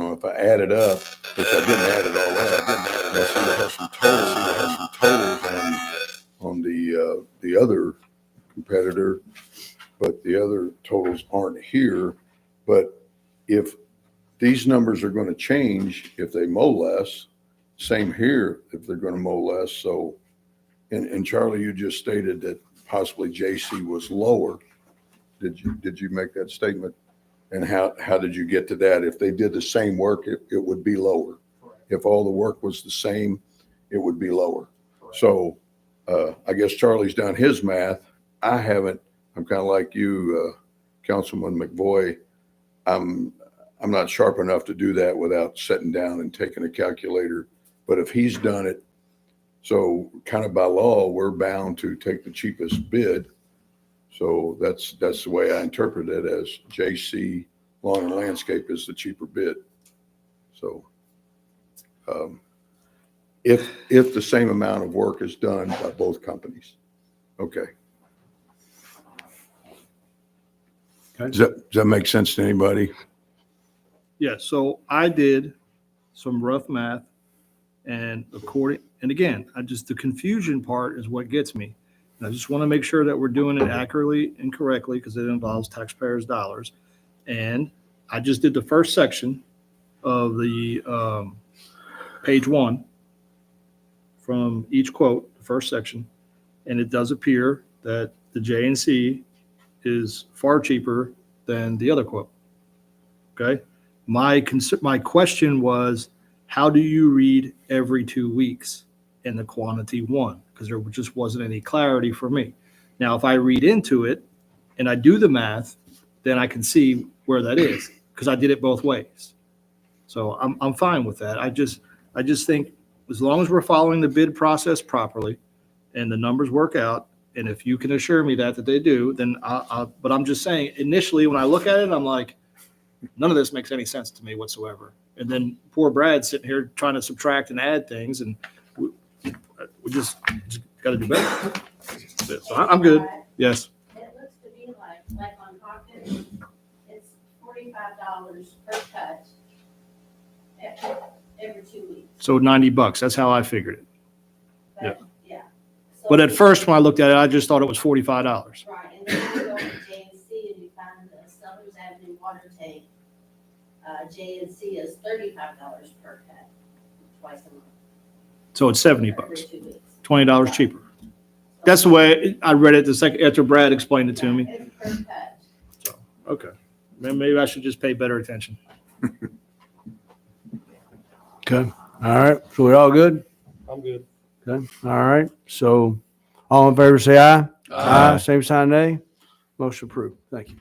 If I add it up, which I didn't add it all up, I see it has some totals on the other competitor, but the other totals aren't here. But if these numbers are going to change, if they mow less, same here, if they're going to mow less. So, and Charlie, you just stated that possibly JC was lower. Did you make that statement? And how did you get to that? If they did the same work, it would be lower. Correct. If all the work was the same, it would be lower. Correct. So I guess Charlie's done his math. I haven't. I'm kind of like you, Councilman McVoy. I'm not sharp enough to do that without sitting down and taking a calculator. But if he's done it, So kind of by law, we're bound to take the cheapest bid. So that's the way I interpret it, as JC Lawn and Landscape is the cheaper bid. So if the same amount of work is done by both companies. Okay. Does that make sense to anybody? Yeah, so I did some rough math, and again, the confusion part is what gets me. And I just want to make sure that we're doing it accurately and correctly, because it involves taxpayers' dollars. And I just did the first section of the page 1 from each quote, the first section, and it does appear that the J&C is far cheaper than the other quote. Okay? My question was, how do you read every 2 weeks in the quantity 1? Because there just wasn't any clarity for me. Now, if I read into it and I do the math, then I can see where that is, because I did it both ways. So I'm fine with that. I just think as long as we're following the bid process properly and the numbers work out, and if you can assure me that they do, then but I'm just saying, initially when I look at it, I'm like, none of this makes any sense to me whatsoever. And then poor Brad's sitting here trying to subtract and add things, and we just got to do better. So I'm good. Yes. It looks to me like on Hawkins, it's $45 per cut every 2 weeks. So $90. That's how I figured it. But, yeah. So- But at first, when I looked at it, I just thought it was $45. Right, and then you go to J&C and you find the Sellers Avenue water tank. J&C is $35 per cut, twice a month. So it's Every $70, 2 weeks. $20 cheaper. That's the way I read it the second after Brad explained it to me. It's per cut. So, okay. Maybe I should just pay better attention. Okay. All right. So we all good? I'm good. Okay. All right. So all in favor, say aye. Aye. Same sign, nay. Motion approved. Thank you.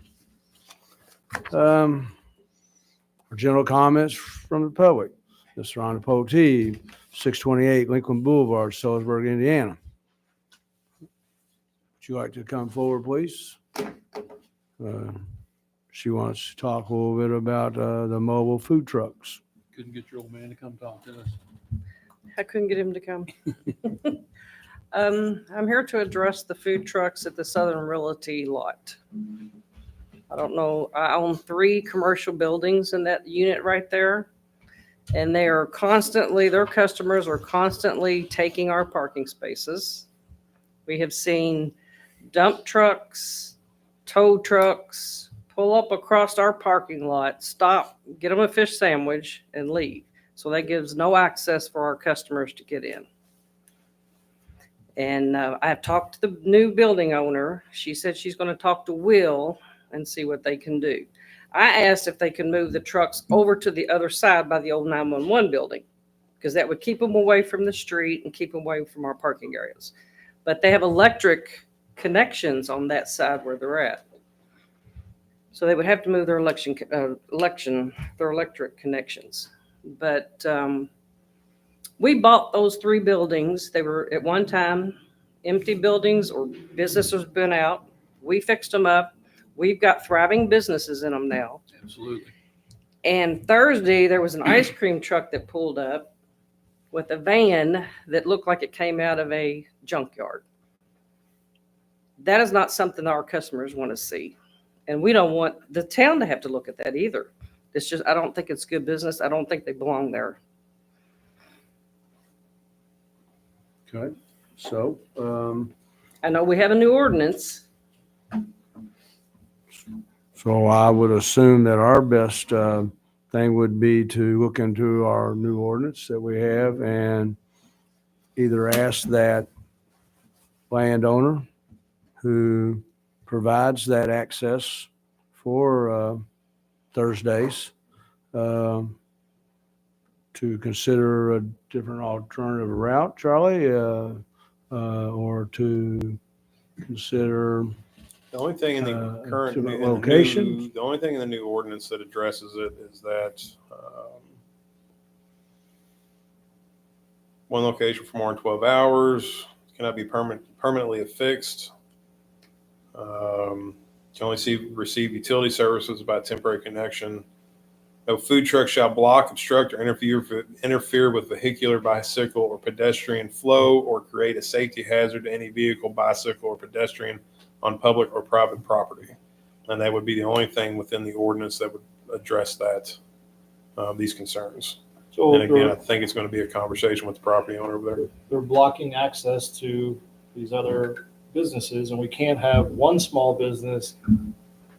For general comments from the public. Mr. Ron Potee, 628 Lincoln Boulevard, Sellersburg, Indiana. Would you like to come forward, please? She wants to talk a little bit about the mobile food trucks. Couldn't get your old man to come talk to us. I couldn't get him to come. I'm here to address the food trucks at the Southern Realty lot. I don't know, I own 3 commercial buildings in that unit right there. And they are constantly, their customers are constantly taking our parking spaces. We have seen dump trucks, tow trucks pull up across our parking lot, stop, get them a fish sandwich and leave. So that gives no access for our customers to get in. And I've talked to the new building owner. She said she's going to talk to Will and see what they can do. I asked if they can move the trucks over to the other side by the old 911 building, because that would keep them away from the street and keep them away from our parking areas. But they have electric connections on that side where they're at. So they would have to move their their electric connections. But we bought those 3 buildings. They were at one time empty buildings or businesses been out. We fixed them up. We've got thriving businesses in them now. Absolutely. And Thursday, there was an ice cream truck that pulled up with a van that looked like it came out of a junkyard. That is not something our customers want to see. And we don't want the town to have to look at that either. It's just, I don't think it's good business. I don't think they belong there. Okay. So, I know we have a new ordinance. so I would assume that our best thing would be to look into our new ordinance that we have and either ask that landowner who provides that access for Thursdays to consider a different alternative route, Charlie, or to consider The only thing in the current to the in the location? new- the only thing in the new ordinance that addresses it is that one location for more than 12 hours, cannot be permanently affixed. Can only receive utility services by temporary connection. No food truck shall block, obstruct, or interfere with vehicular, bicycle, or pedestrian flow, or create a safety hazard to any vehicle, bicycle, or pedestrian on public or private property. And that would be the only thing within the ordinance that would address that, these concerns. So And again, I think it's going to be a conversation with the property owner over there. they're blocking access to these other businesses, and we can't have one small business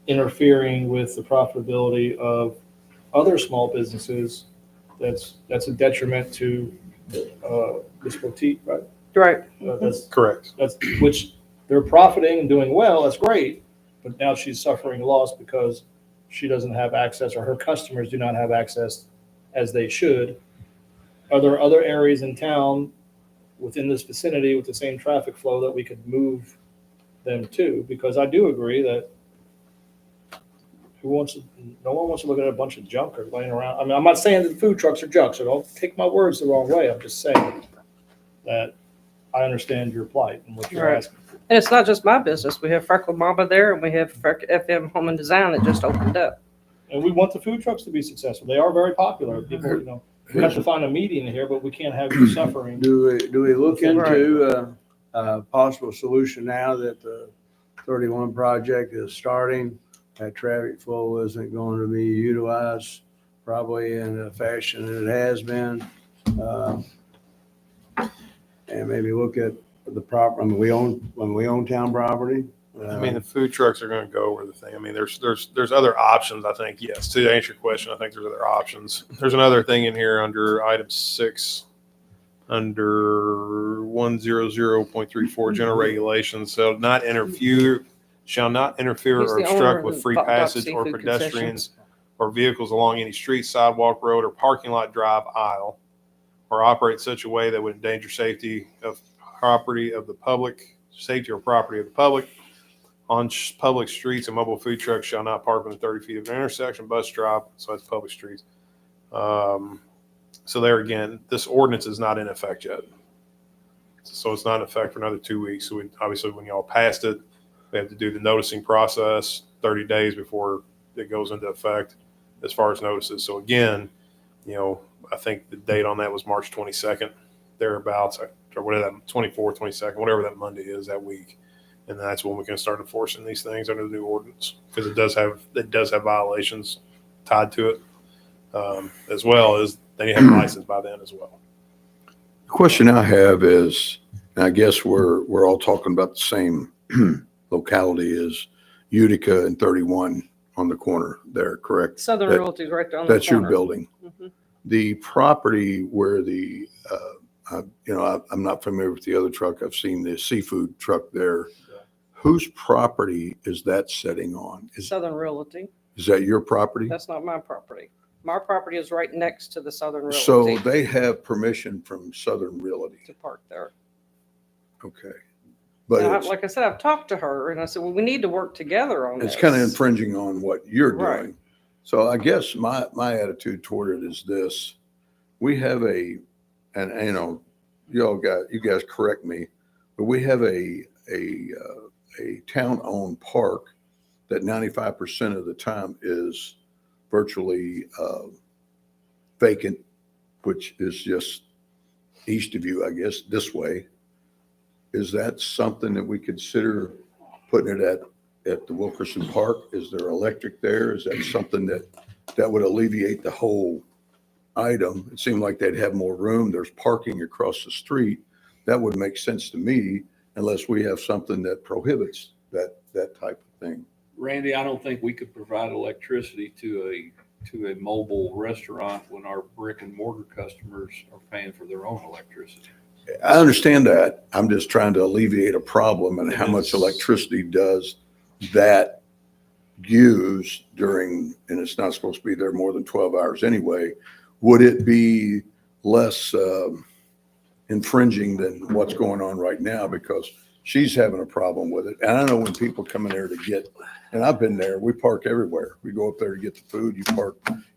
interfering with the profitability of other small businesses. That's a detriment to this boutique, right? Right. Correct. That's which they're profiting and doing well. That's great, but now she's suffering loss because she doesn't have access, or her customers do not have access as they should. Are there other areas in town within this vicinity with the same traffic flow that we could move them to? Because I do agree that no one wants to look at a bunch of junk or laying around. I mean, I'm not saying that food trucks are junk, so don't take my words the wrong way. I'm just saying that I understand your plight and what you're Right. asking. And it's not just my business. We have Freckled Mama there, and we have FM Home and Design that just opened up. And we want the food trucks to be successful. They are very popular. People, we have to find a median here, but we can't have you suffering. Do we look Right. into a possible solution now that the 31 project is starting? That traffic flow isn't going to be utilized probably in a fashion that it has been. And maybe look at the proper, I mean, when we own town property. I mean, the food trucks are going to go over the thing. I mean, there's other options. I think, yes, to answer your question, I think there's other options. There's another thing in here under item 6, under 100.34 general regulations. So shall not interfere He's or the owner obstruct of with the free Doc passage or Seafood pedestrians or vehicles along any street, sidewalk, road, or parking lot, drive, aisle, or operate such a way that would endanger safety or property of the public on public streets. And mobile food trucks shall not park within 30 feet of an intersection, bus stop. So that's public streets. So there again, this ordinance is not in effect yet. So it's not in effect for another 2 weeks. So obviously when y'all passed it, we have to do the noticing process 30 days before it goes into effect as far as notices. So again, I think the date on that was March 22nd, thereabouts, or whatever that 24th, 22nd, whatever that Monday is that week. And that's when we can start enforcing these things under the new ordinance, because it does have violations tied to it, as well as they have a license by then as well. The question I have is, and I guess we're all talking about the same locality, is Utica and 31 on the corner there, correct? Southern That- Realty is right there on the That's your corner. building. Mhm. The property where I'm not familiar with the other truck. I've seen the seafood truck there. Whose property is that sitting on? Southern Realty. Is that your property? That's not my property. My property is right next to the Southern So Realty they have permission from Southern Realty. to park there. Okay. Now, But it's, like I said, I've talked to her and I said, well, we need to work together on this. it's kind of infringing on what you're Right. doing. So I guess my attitude toward it is this: we have you guys correct me, but we have a town-owned park that 95% of the time is virtually vacant, which is just east of you, I guess, this way. Is that something that we consider putting it at the Wilkerson Park? Is there electric there? Is that something that would alleviate the whole item? It seemed like they'd have more room. There's parking across the street. That would make sense to me, unless we have something that prohibits that type of thing. Randy, I don't think we could provide electricity to a mobile restaurant when our brick and mortar customers are paying for their own electricity. I understand that. I'm just trying to alleviate a problem, and how much electricity does that use during, and it's not supposed to be there more than 12 hours anyway. Would it be less infringing than what's going on right now? Because she's having a problem with it. And I know when people come in there to get, and I've been there, we park everywhere. We go up there to get the food. You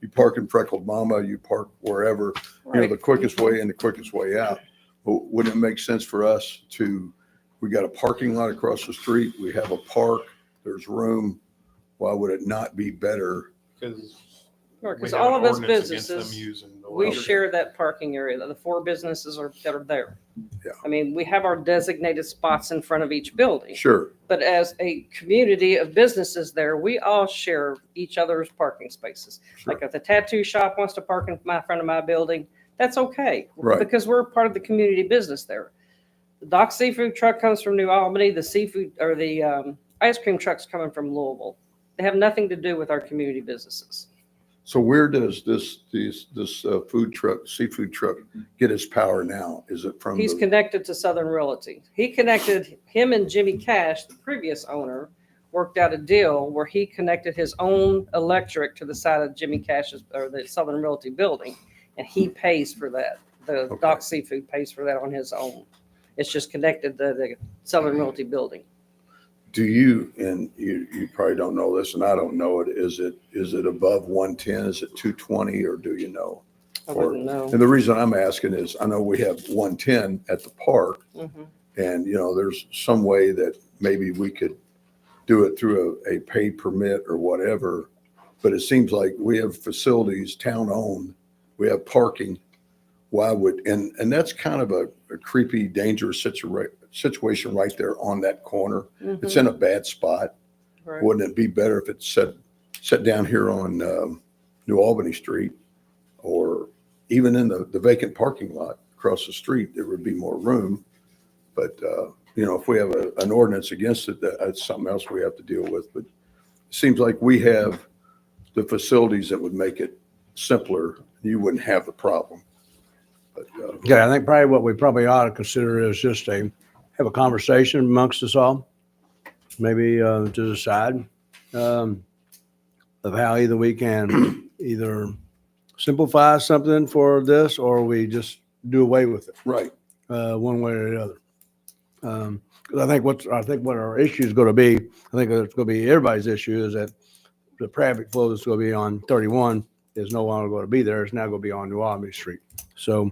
park in Freckled Mama, you park wherever, Right. the quickest way in, the quickest way out. Wouldn't it make sense for us to, we got a parking lot across the street, we have a park, there's room. Why would it not be better? Because Because all of us businesses, using the we electric. share that parking area, the 4 businesses that are there. Yeah. I mean, we have our designated spots in front of each building. Sure, But as a community of businesses there, we all share each other's parking spaces. Sure. Like if the tattoo shop wants to park in front of my building, that's okay. Right. Because we're part of the community business there. The Doc Seafood truck comes from New Albany, the seafood or the ice cream truck's coming from Louisville. They have nothing to do with our community businesses. so where does this food truck, seafood truck get its power now? Is it from? He's connected to Southern Realty. Him and Jimmy Cash, the previous owner, worked out a deal where he connected his own electric to the side of Jimmy Cash's or the Southern Realty building, and he pays for that. The Okay. Doc Seafood pays for that on his own. It's just connected to the Southern Realty building. Do you, and you probably don't know this and I don't know it, is it above 110? Is it 220 or do you know? I wouldn't know. And the reason I'm asking is I know we have 110 at the park Mhm. and, there's some way that maybe we could do it through a pay permit or whatever. But it seems like we have facilities, town owned, we have parking. Why would, and that's kind of a creepy, dangerous situation right there on that corner. It's in a bad spot. Right. Wouldn't it be better if it's set down here on New Albany Street or even in the vacant parking lot across the street, there would be more room. But, if we have an ordinance against it, that's something else we have to deal with. But it seems like we have the facilities that would make it simpler. You wouldn't have the problem. But, Yeah, I think probably what we probably ought to consider is just have a conversation amongst us all, maybe to decide of how either we can either simplify something for this or we just do away with it right. one way or the other. 'Cause I think what our issue is going to be, I think it's going to be everybody's issue is that the traffic flow that's going to be on 31 is no longer going to be there. It's now going to be on New Albany Street. So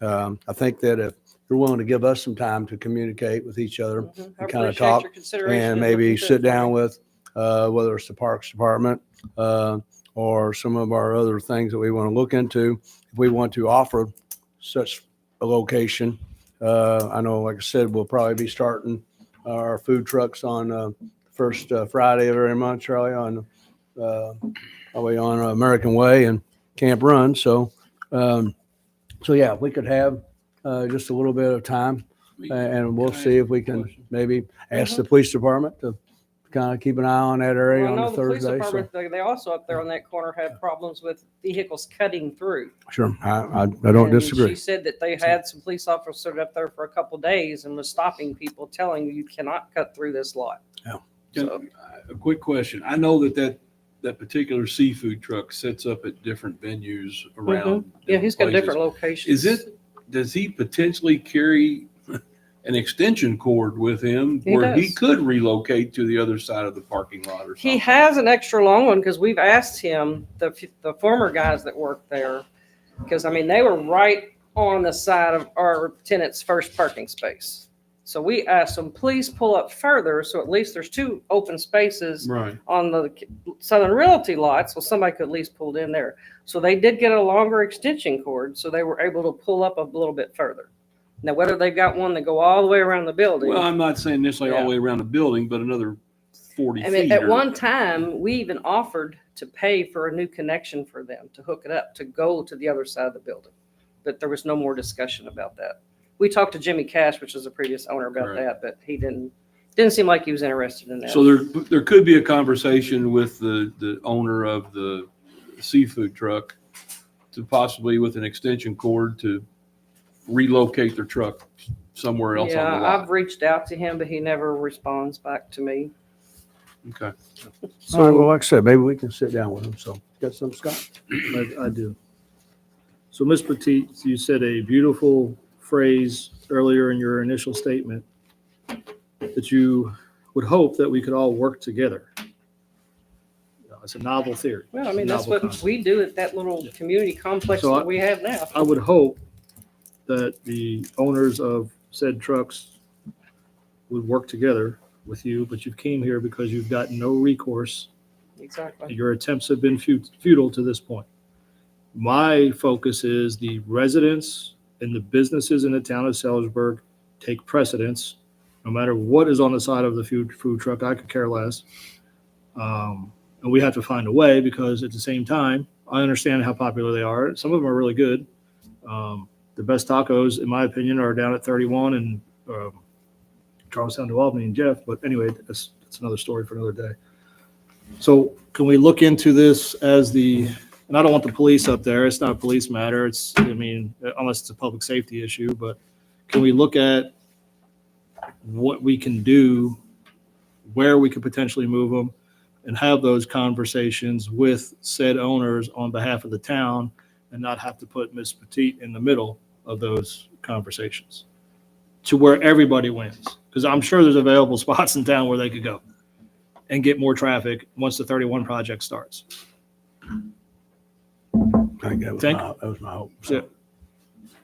I think that if you're willing to give us some time to communicate with each other I and kind of appreciate talk your consideration and and maybe looking sit good for down me. with whether it's the Parks Department or some of our other things that we want to look into, if we want to offer such a location. I know, like I said, we'll probably be starting our food trucks on first Friday of every month, Charlie, on probably on American Way and Camp Run. So yeah, if we could have just a little bit of time, and we'll see if we can maybe ask the police department to kind of keep an eye on that area Well, I on know the the police Thursday. So department, they also up there on that corner have problems with vehicles cutting through. sure, I don't And disagree. She said that they had some police officers up there for a couple days and was stopping people, telling you cannot cut through this lot. So- A quick question. I know that particular seafood truck sets up at different venues around. Yeah, he's got places. different locations. Does he potentially carry an extension cord with him He where he does. could relocate to the other side of the parking lot or something? He has an extra long one because we've asked him, the former guys that worked there, because I mean, they were right on the side of our tenant's first parking space. So we asked them, please pull up further. So at least there's 2 open spaces Right. on the Southern Realty lot. So somebody could at least pull in there. So they did get a longer extension cord. So they were able to pull up a little bit further. Now, whether they've got one that go all the way around the building. Well, I'm not saying necessarily all Yeah. the way around the building, but another 40 I mean, feet. at or- one time, we even offered to pay for a new connection for them to hook it up, to go to the other side of the building. But there was no more discussion about that. We talked to Jimmy Cash, which was the previous owner, about Correct. that, but he didn't seem like he was interested in that. So there could be a conversation with the owner of the seafood truck to possibly with an extension cord to relocate their truck somewhere else on Yeah, the I've lot. reaced out to him, but he never responds back to me. Okay. All right, well, like I said, maybe we can sit down with them. So got some, Scott? I do. So, Ms. Petit, you said a beautiful phrase earlier in your initial statement that you would hope that we could all work together. It's a novel theory. Well, I mean, that's Novel what concept. we do at that little community complex So that we have now. I would hope that the owners of said trucks would work together with you, but you came here because you've got no recourse. Exactly. Your attempts have been futile to this point. My focus is the residents and the businesses in the town of Sellersburg take precedence, no matter what is on the side of the food truck. I could care less. And we have to find a way, because at the same time, I understand how popular they are. Some of them are really good. The best tacos, in my opinion, are down at 31 and Charlestown, New Albany, and Jeff. But anyway, that's another story for another day. So can we look into this as and I don't want the police up there. It's not a police matter. Unless it's a public safety issue, but can we look at what we can do, where we could potentially move them, and have those conversations with said owners on behalf of the town, and not have to put Ms. Petite in the middle of those conversations to where everybody wins? Because I'm sure there's available spots in town where they could go and get more traffic once the 31 project starts. I think that was Thank- that was my hope. Yeah.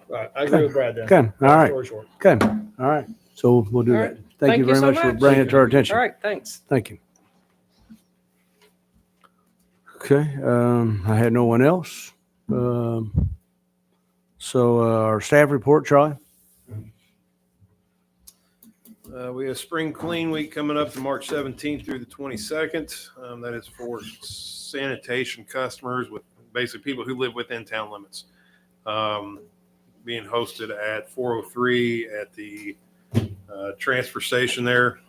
Right, I agree with Brad then. Okay, all right, Story short. okay, all right. So we'll do All that. right. Thank you very so much for bringing it to our attention. All right, thanks. Thank you. Okay, I had no one else. So our staff report, Charlie? We have Spring Clean Week coming up to March 17th through the 22nd. That is for sanitation customers, with basically people who live within town limits. Being hosted at 403 at the transfer station there.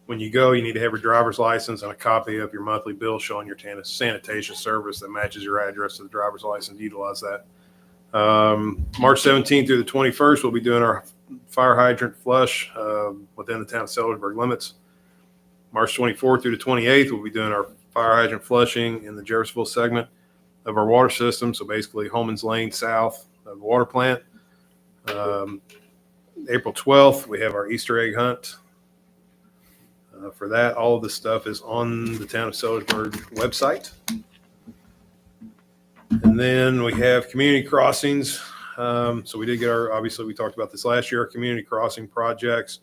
When you go, you need to have your driver's license and a copy of your monthly bill showing your sanitation service that matches your address to the driver's license. Utilize that. March 17th through the 21st, we'll be doing our fire hydrant flush within the town of Sellersburg limits. March 24th through the 28th, we'll be doing our fire hydrant flushing in the Jeffersonville segment of our water system. So basically Holman's Lane south of the water plant. April 12th, we have our Easter egg hunt. For that, all of this stuff is on the town of Sellersburg website. And then we have community crossings. So we did get obviously we talked about this last year, our community crossing projects.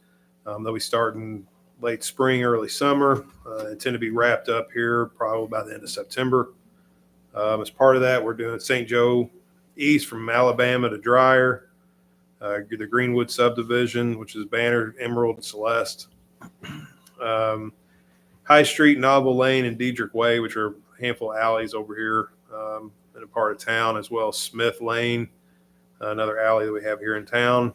They'll be starting late spring, early summer. Intend to be wrapped up here probably by the end of September. As part of that, we're doing St. Joe East from Alabama to Dryer, the Greenwood subdivision, which is Banner, Emerald, and Celeste. High Street, Novel Lane, and Diedrich Way, which are a handful of alleys over here in a part of town, as well as Smith Lane, another alley that we have here in town.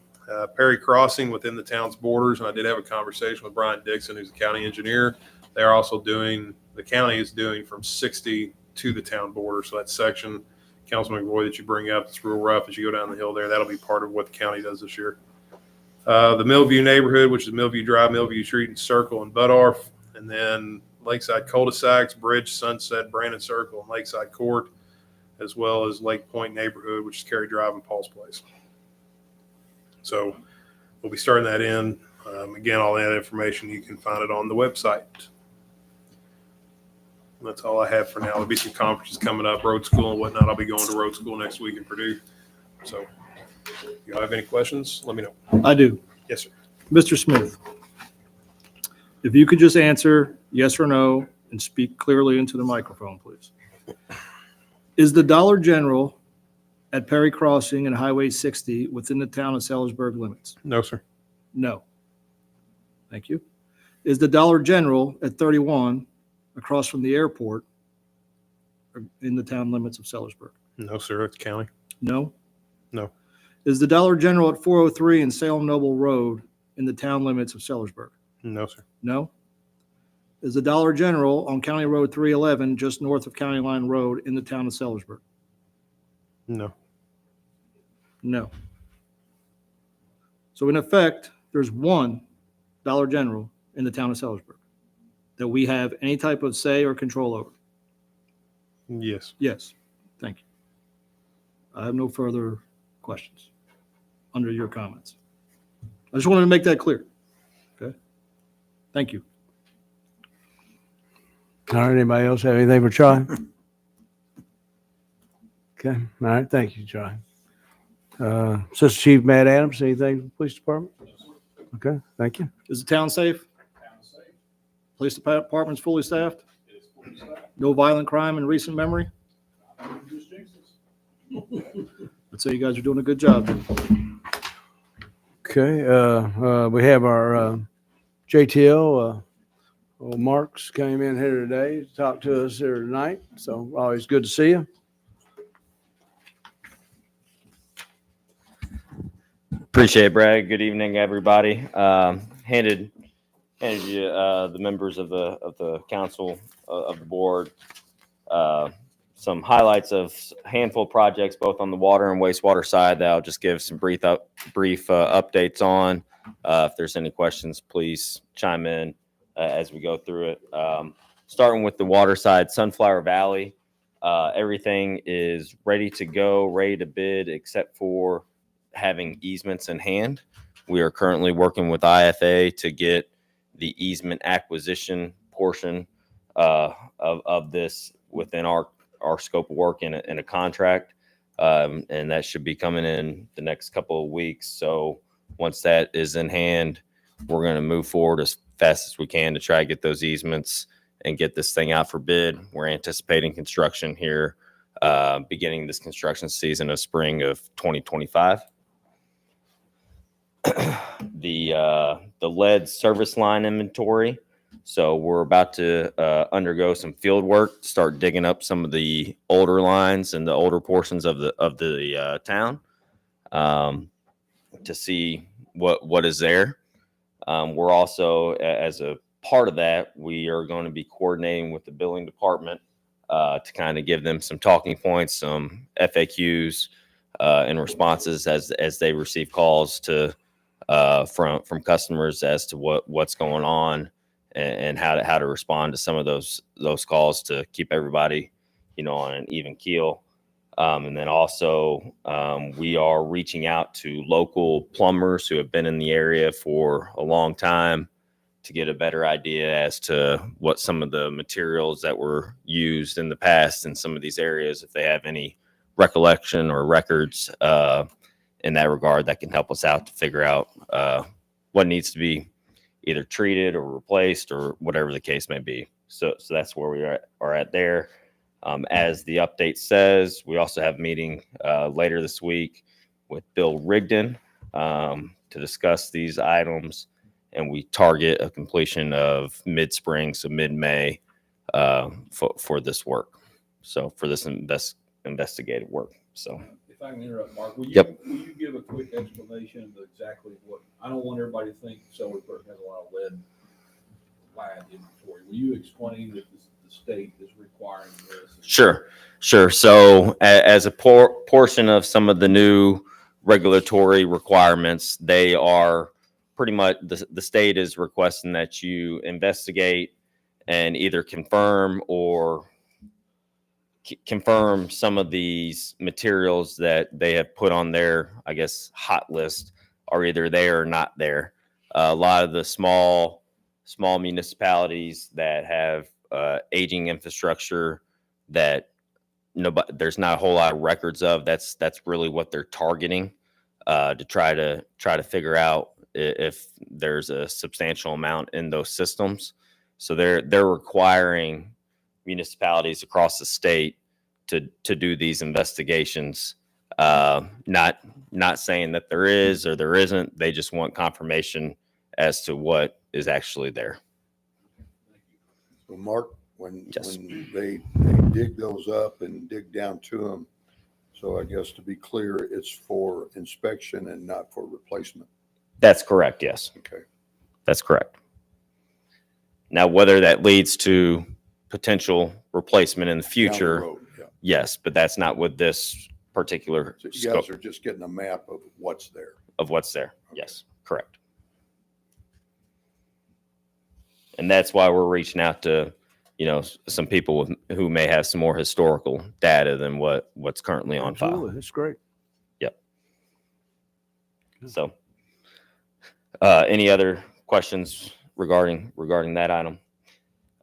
Perry Crossing within the town's borders, and I did have a conversation with Brian Dixon, who's the county engineer. They're also the county is doing from 60 to the town border. So that section, Councilman McRoy, that you bring up, it's real rough as you go down the hill there. That'll be part of what the county does this year. The Millview neighborhood, which is Millview Drive, Millview Street, and Circle, and Budarf, and then Lakeside cul-de-sacs, Bridge, Sunset, Brandon Circle, and Lakeside Court, as well as Lake Point neighborhood, which is Cary Drive and Paul's Place. So we'll be starting that in. Again, all that information, you can find it on the website. That's all I have for now. There'll be some conferences coming up, road school and whatnot. I'll be going to road school next week in Purdue. So if you have any questions, let me know. I do. Yes, sir. Mr. Smith, if you could just answer yes or no and speak clearly into the microphone, please. Is the Dollar General at Perry Crossing and Highway 60 within the town of Sellersburg limits? No, sir. No. Thank you. Is the Dollar General at 31 across from the airport in the town limits of Sellersburg? No, sir. It's county. No? No. Is the Dollar General at 403 and Salem Noble Road in the town limits of Sellersburg? No, sir. No? Is the Dollar General on County Road 311 just north of County Line Road in the town of Sellersburg? No. No. So in effect, there's one Dollar General in the town of Sellersburg that we have any type of say or control over. Yes. Yes. Thank you. I have no further questions under your comments. I just wanted to make that clear. Okay. Thank you. All right, anybody else have anything for Charlie? Okay, all right, thank you, Charlie. Assistant Chief Matt Adams, anything from the police department? Okay, thank you. Is the town safe? Police department's fully staffed? No violent crime in recent memory? I'd say you guys are doing a good job. Okay, we have our JTL, old Marks came in here today to talk to us here tonight, so always good to see you. Appreciate it, Brad. Good evening, everybody. Handed you the members of the council of the board some highlights of a handful of projects, both on the water and wastewater side, that I'll just give some brief updates on. If there's any questions, please chime in as we go through it. Starting with the water side, Sunflower Valley, everything is ready to go, ready to bid, except for having easements in hand. We are currently working with IFA to get the easement acquisition portion of this within our scope of work in a contract. And that should be coming in the next couple of weeks. So once that is in hand, we're going to move forward as fast as we can to try to get those easements and get this thing out for bid. We're anticipating construction here, beginning this construction season of spring of 2025. The lead service line inventory. So we're about to undergo some field work, start digging up some of the older lines and the older portions of the town to see what is there. We're also, as a part of that, we are going to be coordinating with the billing department to kind of give them some talking points, some FAQs and responses as they receive calls from customers as to what's going on and how to respond to some of those calls to keep everybody, on an even keel. And then also we are reaching out to local plumbers who have been in the area for a long time to get a better idea as to what some of the materials that were used in the past in some of these areas, if they have any recollection or records in that regard, that can help us out to figure out what needs to be either treated or replaced or whatever the case may be. So that's where we are at there. As the update says, we also have a meeting later this week with Bill Rigdon to discuss these items, and we target a completion of mid-spring, so mid-May for this work. So for this investigative work. So. If I can interrupt, Mark, will you give a quick explanation of exactly what, I don't want everybody to think Sellersburg has a lot of lead line inventory. Will you explain that the state is requiring this? Sure. So as a portion of some of the new regulatory requirements, they are pretty much, the state is requesting that you investigate and either confirm some of these materials that they have put on their, I guess, hot list are either there or not there. A lot of the small municipalities that have aging infrastructure that there's not a whole lot of records of, that's really what they're targeting to try to figure out if there's a substantial amount in those systems. So they're requiring municipalities across the state to do these investigations. Not saying that there is or there isn't. They just want confirmation as to what is actually there. So Mark, when Yes. they dig those up and dig down to them, so I guess to be clear, it's for inspection and not for replacement. That's correct. Yes, Okay. that's correct. Now, whether that leads to potential replacement in the Down the future, road, yeah. yes, but that's not what this particular So you scope guys are just getting a map of what's there. of what's there. Yes, correct. And that's why we're reaching out to, some people who may have some more historical data than what's currently on file. Absolutely, that's great. So, any other questions regarding that item?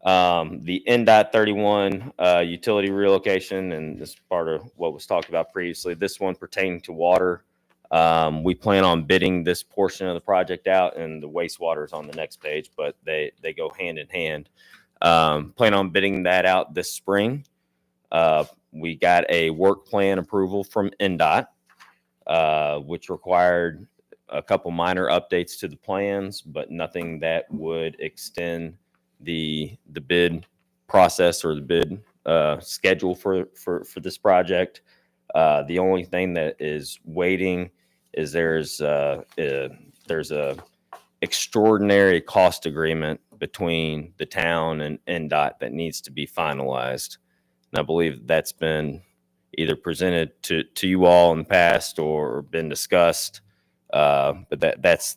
The NDOT 31 utility relocation, and this is part of what was talked about previously. This one pertaining to water. We plan on bidding this portion of the project out, and the wastewater is on the next page, but they go hand in hand. Plan on bidding that out this spring. We got a work plan approval from NDOT, which required a couple minor updates to the plans, but nothing that would extend the bid process or the bid schedule for this project. The only thing that is waiting is there's a extraordinary cost agreement between the town and NDOT that needs to be finalized. And I believe that's been either presented to you all in the past or been discussed. But that's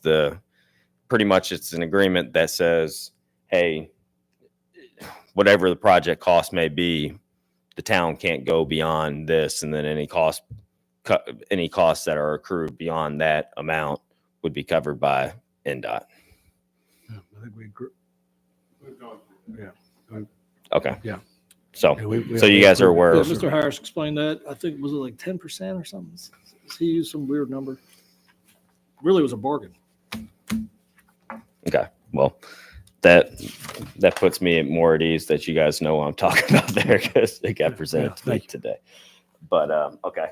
pretty much it's an agreement that says, hey, whatever the project cost may be, the town can't go beyond this, and then any costs that are accrued beyond that amount would be covered by NDOT. Yeah, I think we agree. Okay. Yeah. So, Yeah, we so you guys are aware Yeah, of. Mr. Harris explained that. I think, was it like 10% or something? He used some weird number. Really was a bargain. Okay. Well, that puts me more at ease that you guys know what I'm talking about there, because it got presented to me thank you. today. But okay.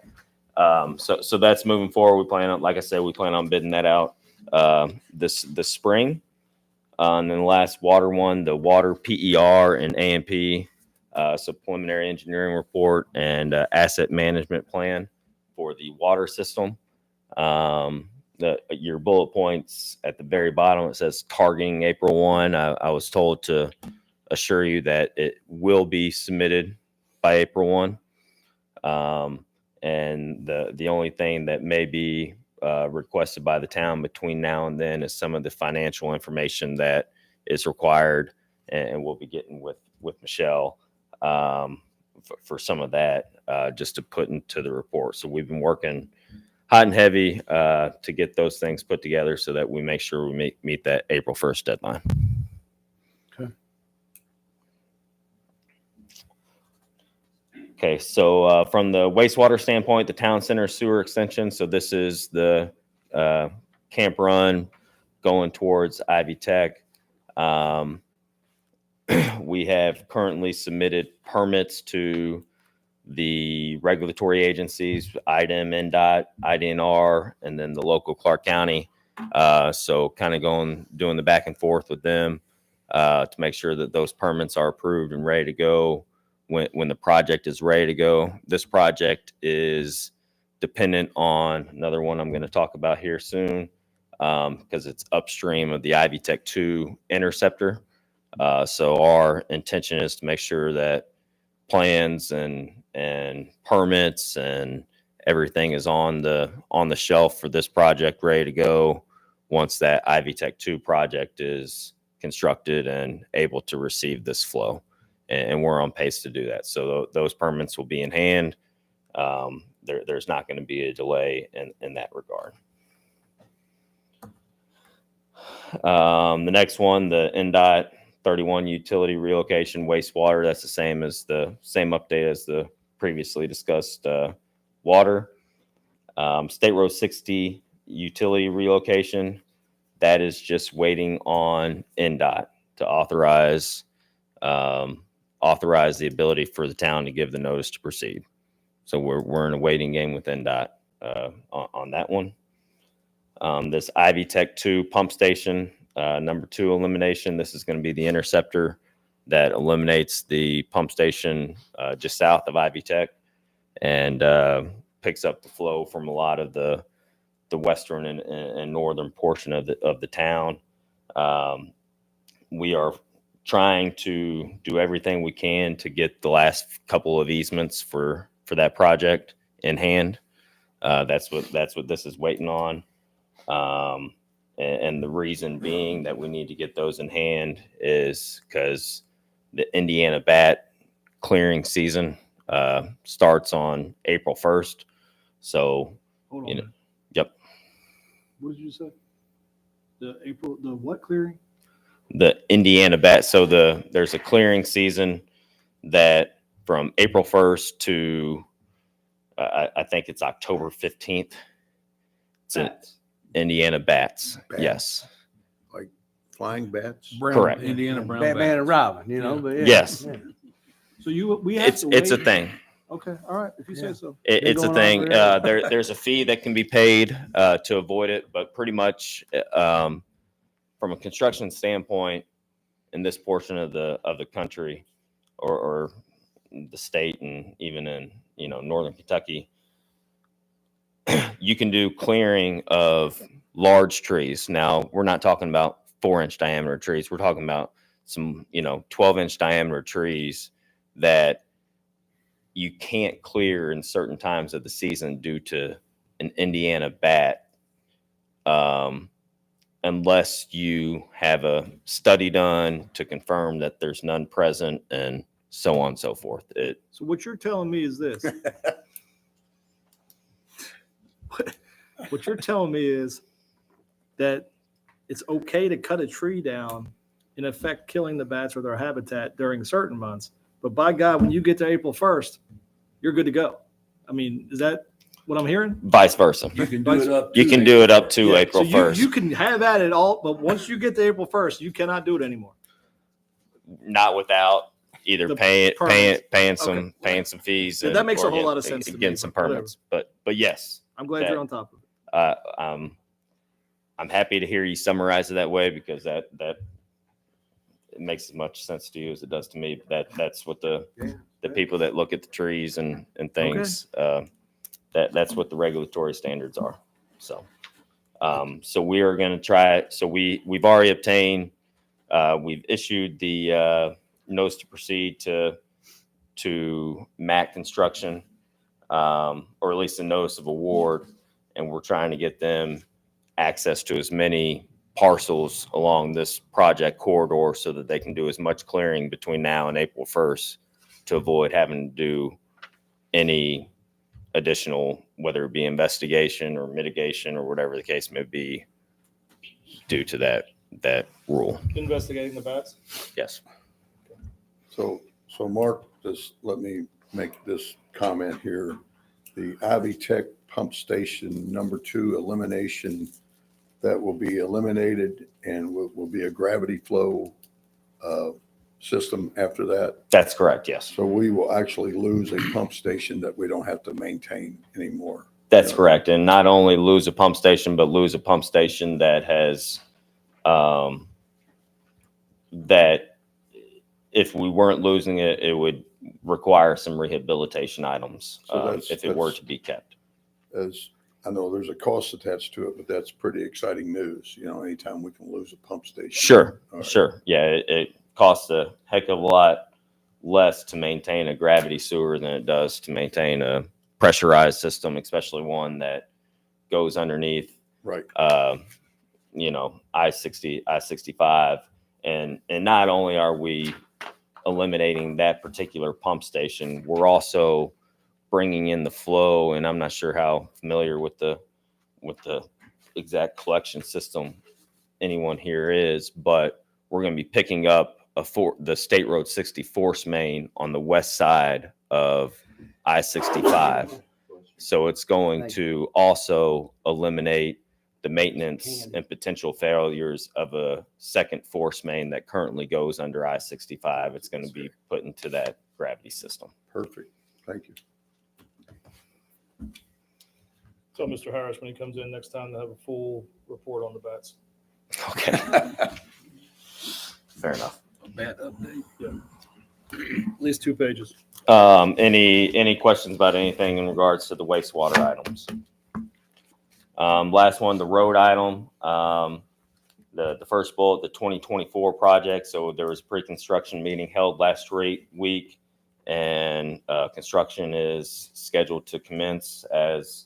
So that's moving forward. We plan on, like I said, we plan on bidding that out this spring. And then the last water one, the water PER and AMP, so preliminary engineering report and asset management plan for the water system. Your bullet points at the very bottom, it says targeting April 1. I was told to assure you that it will be submitted by April 1. And the only thing that may be requested by the town between now and then is some of the financial information that is required, and we'll be getting with Michelle for some of that just to put into the report. So we've been working hot and heavy to get those things put together so that we make sure we meet that April 1st deadline. Okay, so from the wastewater standpoint, the town center sewer extension. So this is the Camp Run going towards Ivy Tech. We have currently submitted permits to the regulatory agencies, IDEM, NDOT, IDNR, and then the local Clark County. So kind of doing the back and forth with them to make sure that those permits are approved and ready to go when the project is ready to go. This project is dependent on another one I'm going to talk about here soon because it's upstream of the Ivy Tech 2 interceptor. So our intention is to make sure that plans and permits and everything is on the shelf for this project, ready to go once that Ivy Tech 2 project is constructed and able to receive this flow. And we're on pace to do that. So those permits will be in hand. There's not going to be a delay in that regard. The next one, the NDOT 31 utility relocation wastewater. That's the same update as the previously discussed water. State Road 60 utility relocation. That is just waiting on NDOT to authorize the ability for the town to give the notice to proceed. So we're in a waiting game with NDOT on that one. This Ivy Tech 2 pump station, number 2 elimination. This is going to be the interceptor that eliminates the pump station just south of Ivy Tech and picks up the flow from a lot of the western and northern portion of the town. We are trying to do everything we can to get the last couple of easements for that project in hand. That's what this is waiting on. And the reason being that we need to get those in hand is because the Indiana bat clearing season starts on April 1st. So, Hold on. you know, yep. What did you say? The what clearing? The Indiana bat. So there's a clearing season that from April 1st to I think it's October 15th. It's an Indiana bats. Bats. Yes. Flying bats? Correct. Indiana brown. Batman bats. and Robin, you know, but yeah. Yes. yeah. So we have to It's a wait? thing. Okay, all right, if you say Yeah. so. It, Been it's a going on thing. forever. There's a fee that can be paid to avoid it, but pretty much from a construction standpoint, in this portion of the country, or the state, and even in northern Kentucky, you can do clearing of large trees. Now we're not talking about 4-inch diameter trees. We're talking about some 12-inch diameter trees that you can't clear in certain times of the season due to an Indiana bat, unless you have a study done to confirm that there's none present, and so on and so forth. So what you're telling me is this. What you're telling me is that it's okay to cut a tree down, in effect killing the bats or their habitat during certain months. But by God, when you get to April 1st, you're good to go. I mean, is that what I'm hearing? Vice versa. You can do it up. You can do it up to Yeah, April so 1st. You can have at it all, but once you get to April 1st, you cannot do it anymore. Not without either The paying permits. some fees. Yeah, that makes a or whole lot of sense to Getting me, some but whatever. permits, but yes, I'm glad That- you're on top of it. I'm happy to hear you summarize it that way, because that it makes as much sense to you as it does to me. That's what the people that look at the trees and things, that's what the regulatory standards are. So so we are going to try it. So we've already obtained, we've issued the notice to proceed to MAC Construction, or at least a notice of award, and we're trying to get them access to as many parcels along this project corridor so that they can do as much clearing between now and April 1st to avoid having to do any additional, whether it be investigation or mitigation or whatever the case may be, due to that rule. Investigating the bats. Yes. So Mark, just let me make this comment here. The Ivy Tech Pump Station number 2 elimination, that will be eliminated, and will be a gravity flow system after that. That's correct. Yes. So we will actually lose a pump station that we don't have to maintain anymore. That's correct. And not only lose a pump station, but lose a pump station that has, that if we weren't losing it, it would require some rehabilitation items So if it were to be kept. As I know there's a cost attached to it, but that's pretty exciting news. Anytime we can lose a pump station. Sure. All right. Sure. Yeah. It costs a heck of a lot less to maintain a gravity sewer than it does to maintain a pressurized system, especially one that goes underneath, Right. I-60, I-65. And not only are we eliminating that particular pump station, we're also bringing in the flow. And I'm not sure how familiar with the exact collection system anyone here is, but we're going to be picking up the State Road 60 force main on the west side of I-65. So it's going to also eliminate the maintenance and potential failures of a second force main that currently goes under I-65. It's going to be put into that gravity system. Perfect. Thank you. Tell Mr. Harris when he comes in next time to have a full report on the bats. Okay. Fair enough. Bat update. At least 2 pages. Any questions about anything in regards to the wastewater items? Last one, the road item. The first bullet, the 2024 project. So there was a pre-construction meeting held last week, and construction is scheduled to commence as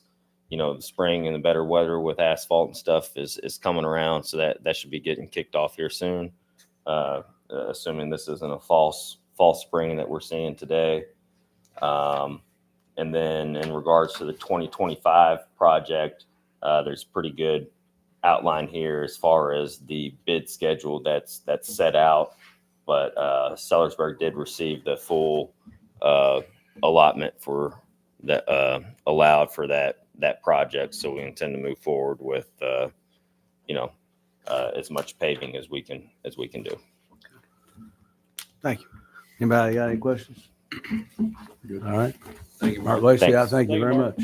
the spring and the better weather with asphalt and stuff is coming around. So that should be getting kicked off here soon. Assuming this isn't a false spring that we're seeing today. And then in regards to the 2025 project, there's pretty good outline here as far as the bid schedule that's set out. But Sellersburg did receive the full allotment for that allowed for that that project. So we intend to move forward with, as much paving as we can do. Thank you. Anybody got any questions? Good. All right. Thank you, Mark Mark. Lacy, I Thanks. thank you very much.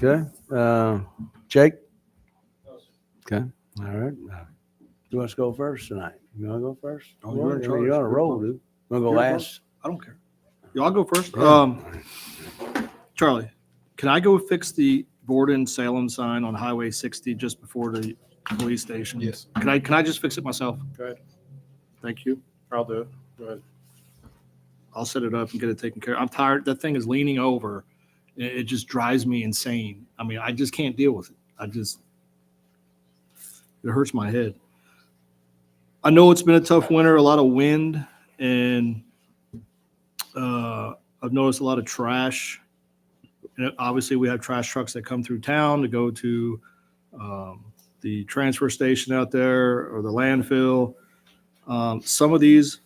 Okay, Jake? Okay, all right. You want us to go first tonight? You want to go first? Oh, you're in charge. You're on a roll, dude. Want to go You're last? I don't care. Y'all go first. Yeah. Charlie, can I go fix the Borden-Salem sign on Highway 60 just before the police station? Yes. Can I just fix it myself? Go ahead. Thank you. I'll do it. Go ahead. I'll set it up and get it taken care of. I'm tired. That thing is leaning over. It just drives me insane. I mean, I just can't deal with it. It hurts my head. I know it's been a tough winter, a lot of wind, and I've noticed a lot of trash. And obviously, we have trash trucks that come through town to go to the transfer station out there or the landfill. Some of these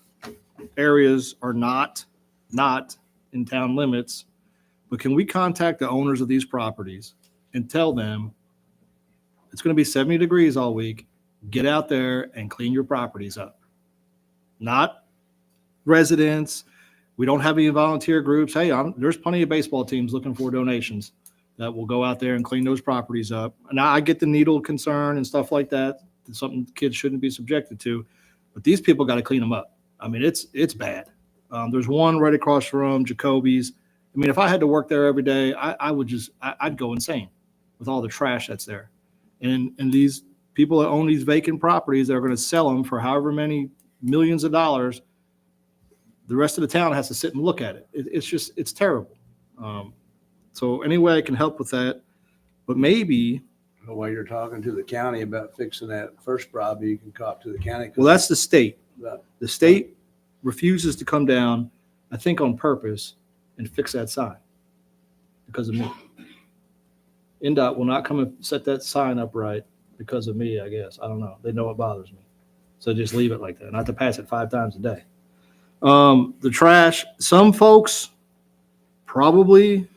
areas are not in town limits, but can we contact the owners of these properties and tell them it's going to be 70 degrees all week? Get out there and clean your properties up. Not residents. We don't have any volunteer groups. Hey, there's plenty of baseball teams looking for donations that will go out there and clean those properties up. Now, I get the needle concern and stuff like that. It's something kids shouldn't be subjected to, but these people got to clean them up. I mean, it's bad. There's one right across from Jacoby's. I mean, if I had to work there every day, I'd go insane with all the trash that's there. And these people that own these vacant properties, they're going to sell them for however many millions of dollars. The rest of the town has to sit and look at it. It's terrible. So any way I can help with that, but maybe. While you're talking to the county about fixing that first property, you can talk to the county. Well, that's the state. About- The state refuses to come down, I think on purpose, and fix that sign because of me. NDOT will not come and set that sign up right because of me, I guess. I don't know. They know it bothers me. So just leave it like that. Not to pass it 5 times a day. The trash, some folks probably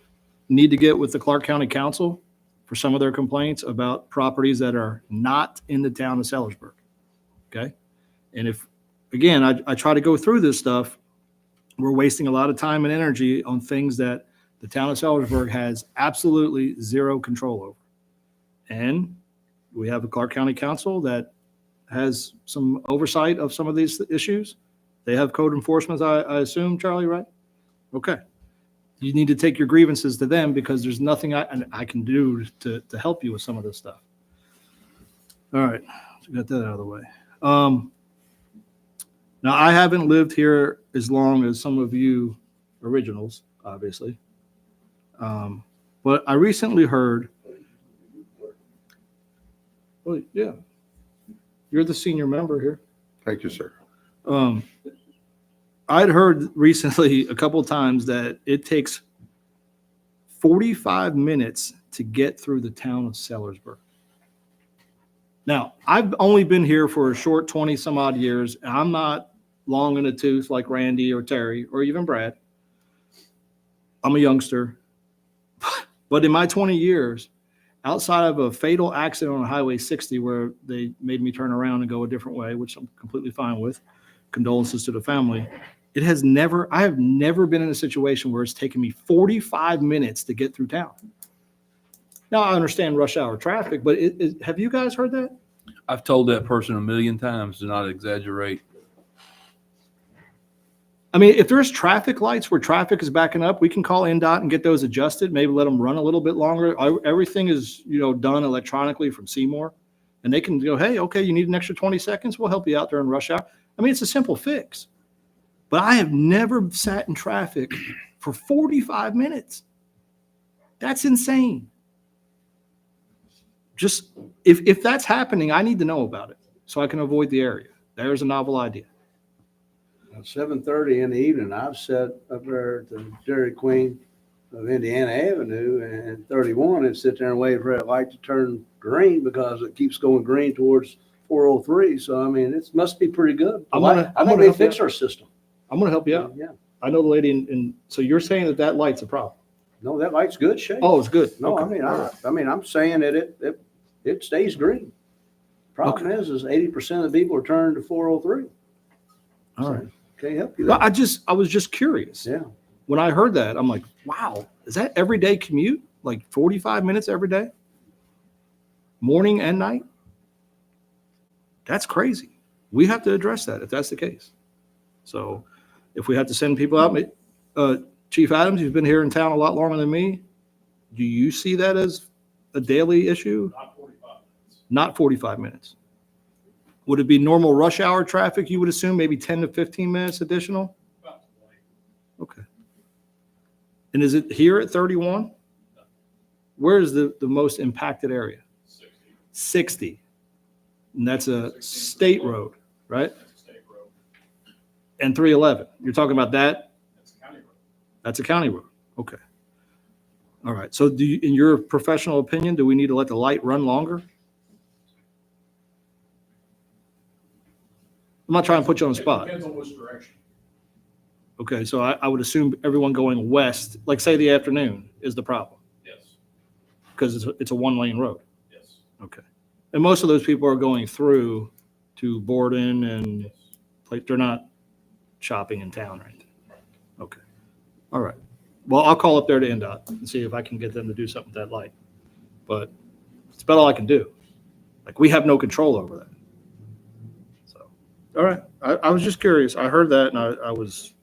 need to get with the Clark County Council for some of their complaints about properties that are not in the town of Sellersburg. Okay. And if, again, I try to go through this stuff, we're wasting a lot of time and energy on things that the town of Sellersburg has absolutely zero control over. And we have a Clark County Council that has some oversight of some of these issues. They have code enforcement, I assume, Charlie, right? Okay. You need to take your grievances to them because there's nothing I can do to help you with some of this stuff. All right. So got that out of the way. Now, I haven't lived here as long as some of you originals, obviously. But I recently heard, well, yeah, you're the senior member here. Thank you, sir. I'd heard recently a couple of times that it takes 45 minutes to get through the town of Sellersburg. Now, I've only been here for a short 20 some odd years. And I'm not long in the tooth like Randy or Terry or even Brad. I'm a youngster. But in my 20 years, outside of a fatal accident on Highway 60 where they made me turn around and go a different way, which I'm completely fine with, condolences to the family, I have never been in a situation where it's taken me 45 minutes to get through town. Now, I understand rush hour traffic, but have you guys heard that? I've told that person 1,000,000 times to not exaggerate. I mean, if there's traffic lights where traffic is backing up, we can call NDOT and get those adjusted, maybe let them run a little bit longer. Everything is, done electronically from Seymour. And they can go, hey, okay, you need an extra 20 seconds? We'll help you out during rush hour. I mean, it's a simple fix. But I have never sat in traffic for 45 minutes. That's insane. Just, if that's happening, I need to know about it so I can avoid the area. There's a novel idea. At 7:30 in the evening, I've sat up there at the Dairy Queen of Indiana Avenue and 31 and sit there and wait for that light to turn green because it keeps going green towards 403. So, I mean, it must be pretty good. I'm I gonna think they help you fix our system. I'm going to help you out. Yeah. I know the lady in, so you're saying that that light's a problem? No, that light's good shape. Oh, it's good. No, Okay. I mean, I'm saying that it stays green. Problem is 80% of the people are turning to 403. All right. Can't help you Well, there. I was just curious. Yeah. When I heard that, I'm like, wow, is that everyday commute? Like 45 minutes every day? Morning and night? That's crazy. We have to address that if that's the case. So if we have to send people out, Chief Adams, who's been here in town a lot longer than me, do you see that as a daily issue? Not 45 minutes. Not 45 minutes. Would it be normal rush hour traffic, you would assume, maybe 10 to 15 minutes additional? About 20. Okay. And is it here at 31? Where is the most impacted area? 60. 60. And that's a state road, right? That's a state road. And 311. You're talking about that? That's a county road. That's a county road. Okay. All right. So do you, in your professional opinion, do we need to let the light run longer? I'm not trying to put you on the spot. Depends on which direction. Okay. So I would assume everyone going west, like say the afternoon, is the problem Yes. because it's a one-lane road. Yes. Okay. And most of those people are going through to Borden and Yes. like they're not shopping in town or anything. Okay. All right. Well, I'll call up there to NDOT and see if I can get them to do something with that light. But it's about all I can do. Like we have no control over that. So, all right. I was just curious. I heard that and I was,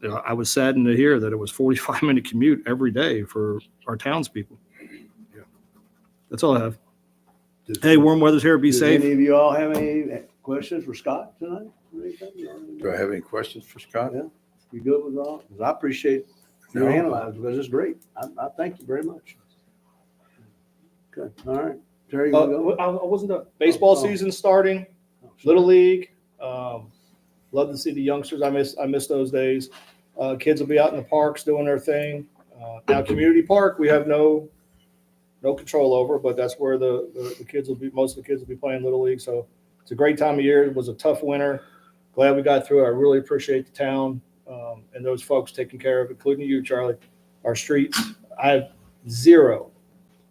you know, I was saddened to hear that it was 45-minute commute every day for our townspeople. Yeah. That's all I have. Hey, warm weather's here. Be Does safe. any of you all have any questions for Scott tonight? Or anything? Do I have any questions for Scott? Yeah. You good with all? 'Cause I appreciate your analysis because it's great. I thank you very much. Okay, all right. Terry, you wanna go? I wasn't done. Baseball Oh. season starting, Little League. Love to see the youngsters. I miss those days. Kids will be out in the parks doing their thing. Now, community park, we have no control over, but that's where the kids will be. Most of the kids will be playing Little League. So it's a great time of year. It was a tough winter. Glad we got through it. I really appreciate the town and those folks taking care of, including you, Charlie. Our streets. I have zero.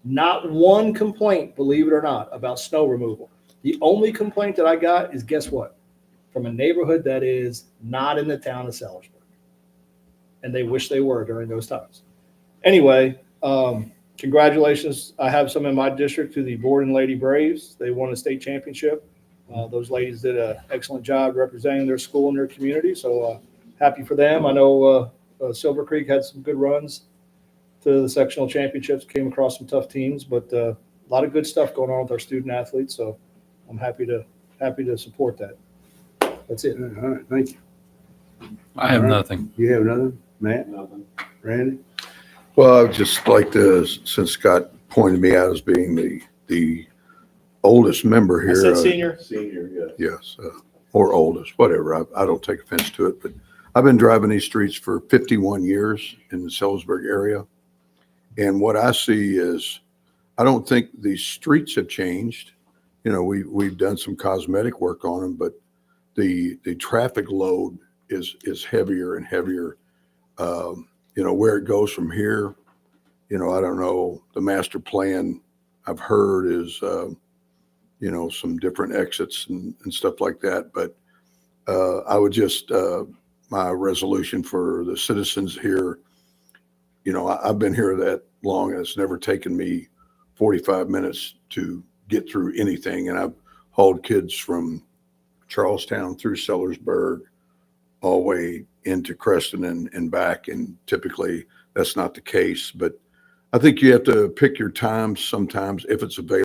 Not one complaint, believe it or not, about snow removal. The only complaint that I got is, guess what? From a neighborhood that is not in the town of Sellersburg. And they wish they were during those times. Anyway, congratulations. I have some in my district to the Borden Lady Braves. They won a state championship. Those ladies did an excellent job representing their school and their community. So happy for them. I know Silver Creek had some good runs to the sectional championships, came across some tough teams, but a lot of good stuff going on with our student athletes. So I'm happy to support that. That's it. All right, thank you. I have All right. nothing. You have another? Matt? Nothing. Randy? Well, I'd just like to, since Scott pointed me out as being the oldest member I here. said senior. Yes, or oldest, whatever. I don't take offense to it, but I've been driving these streets for 51 years in the Sellersburg area. And what I see is, I don't think the streets have changed. You know, we've done some cosmetic work on them, but the traffic load is heavier and heavier. You know, where it goes from here, you know, I don't know. The master plan I've heard is, you know, some different exits and stuff like that. But I would just, my resolution for the citizens here, you know, I've been here that long and it's never taken me 45 minutes to get through anything. And I've hauled kids from Charlestown through Sellersburg all the way into Creston and back. And typically that's not the case, but I think you have to pick your times sometimes if it's available.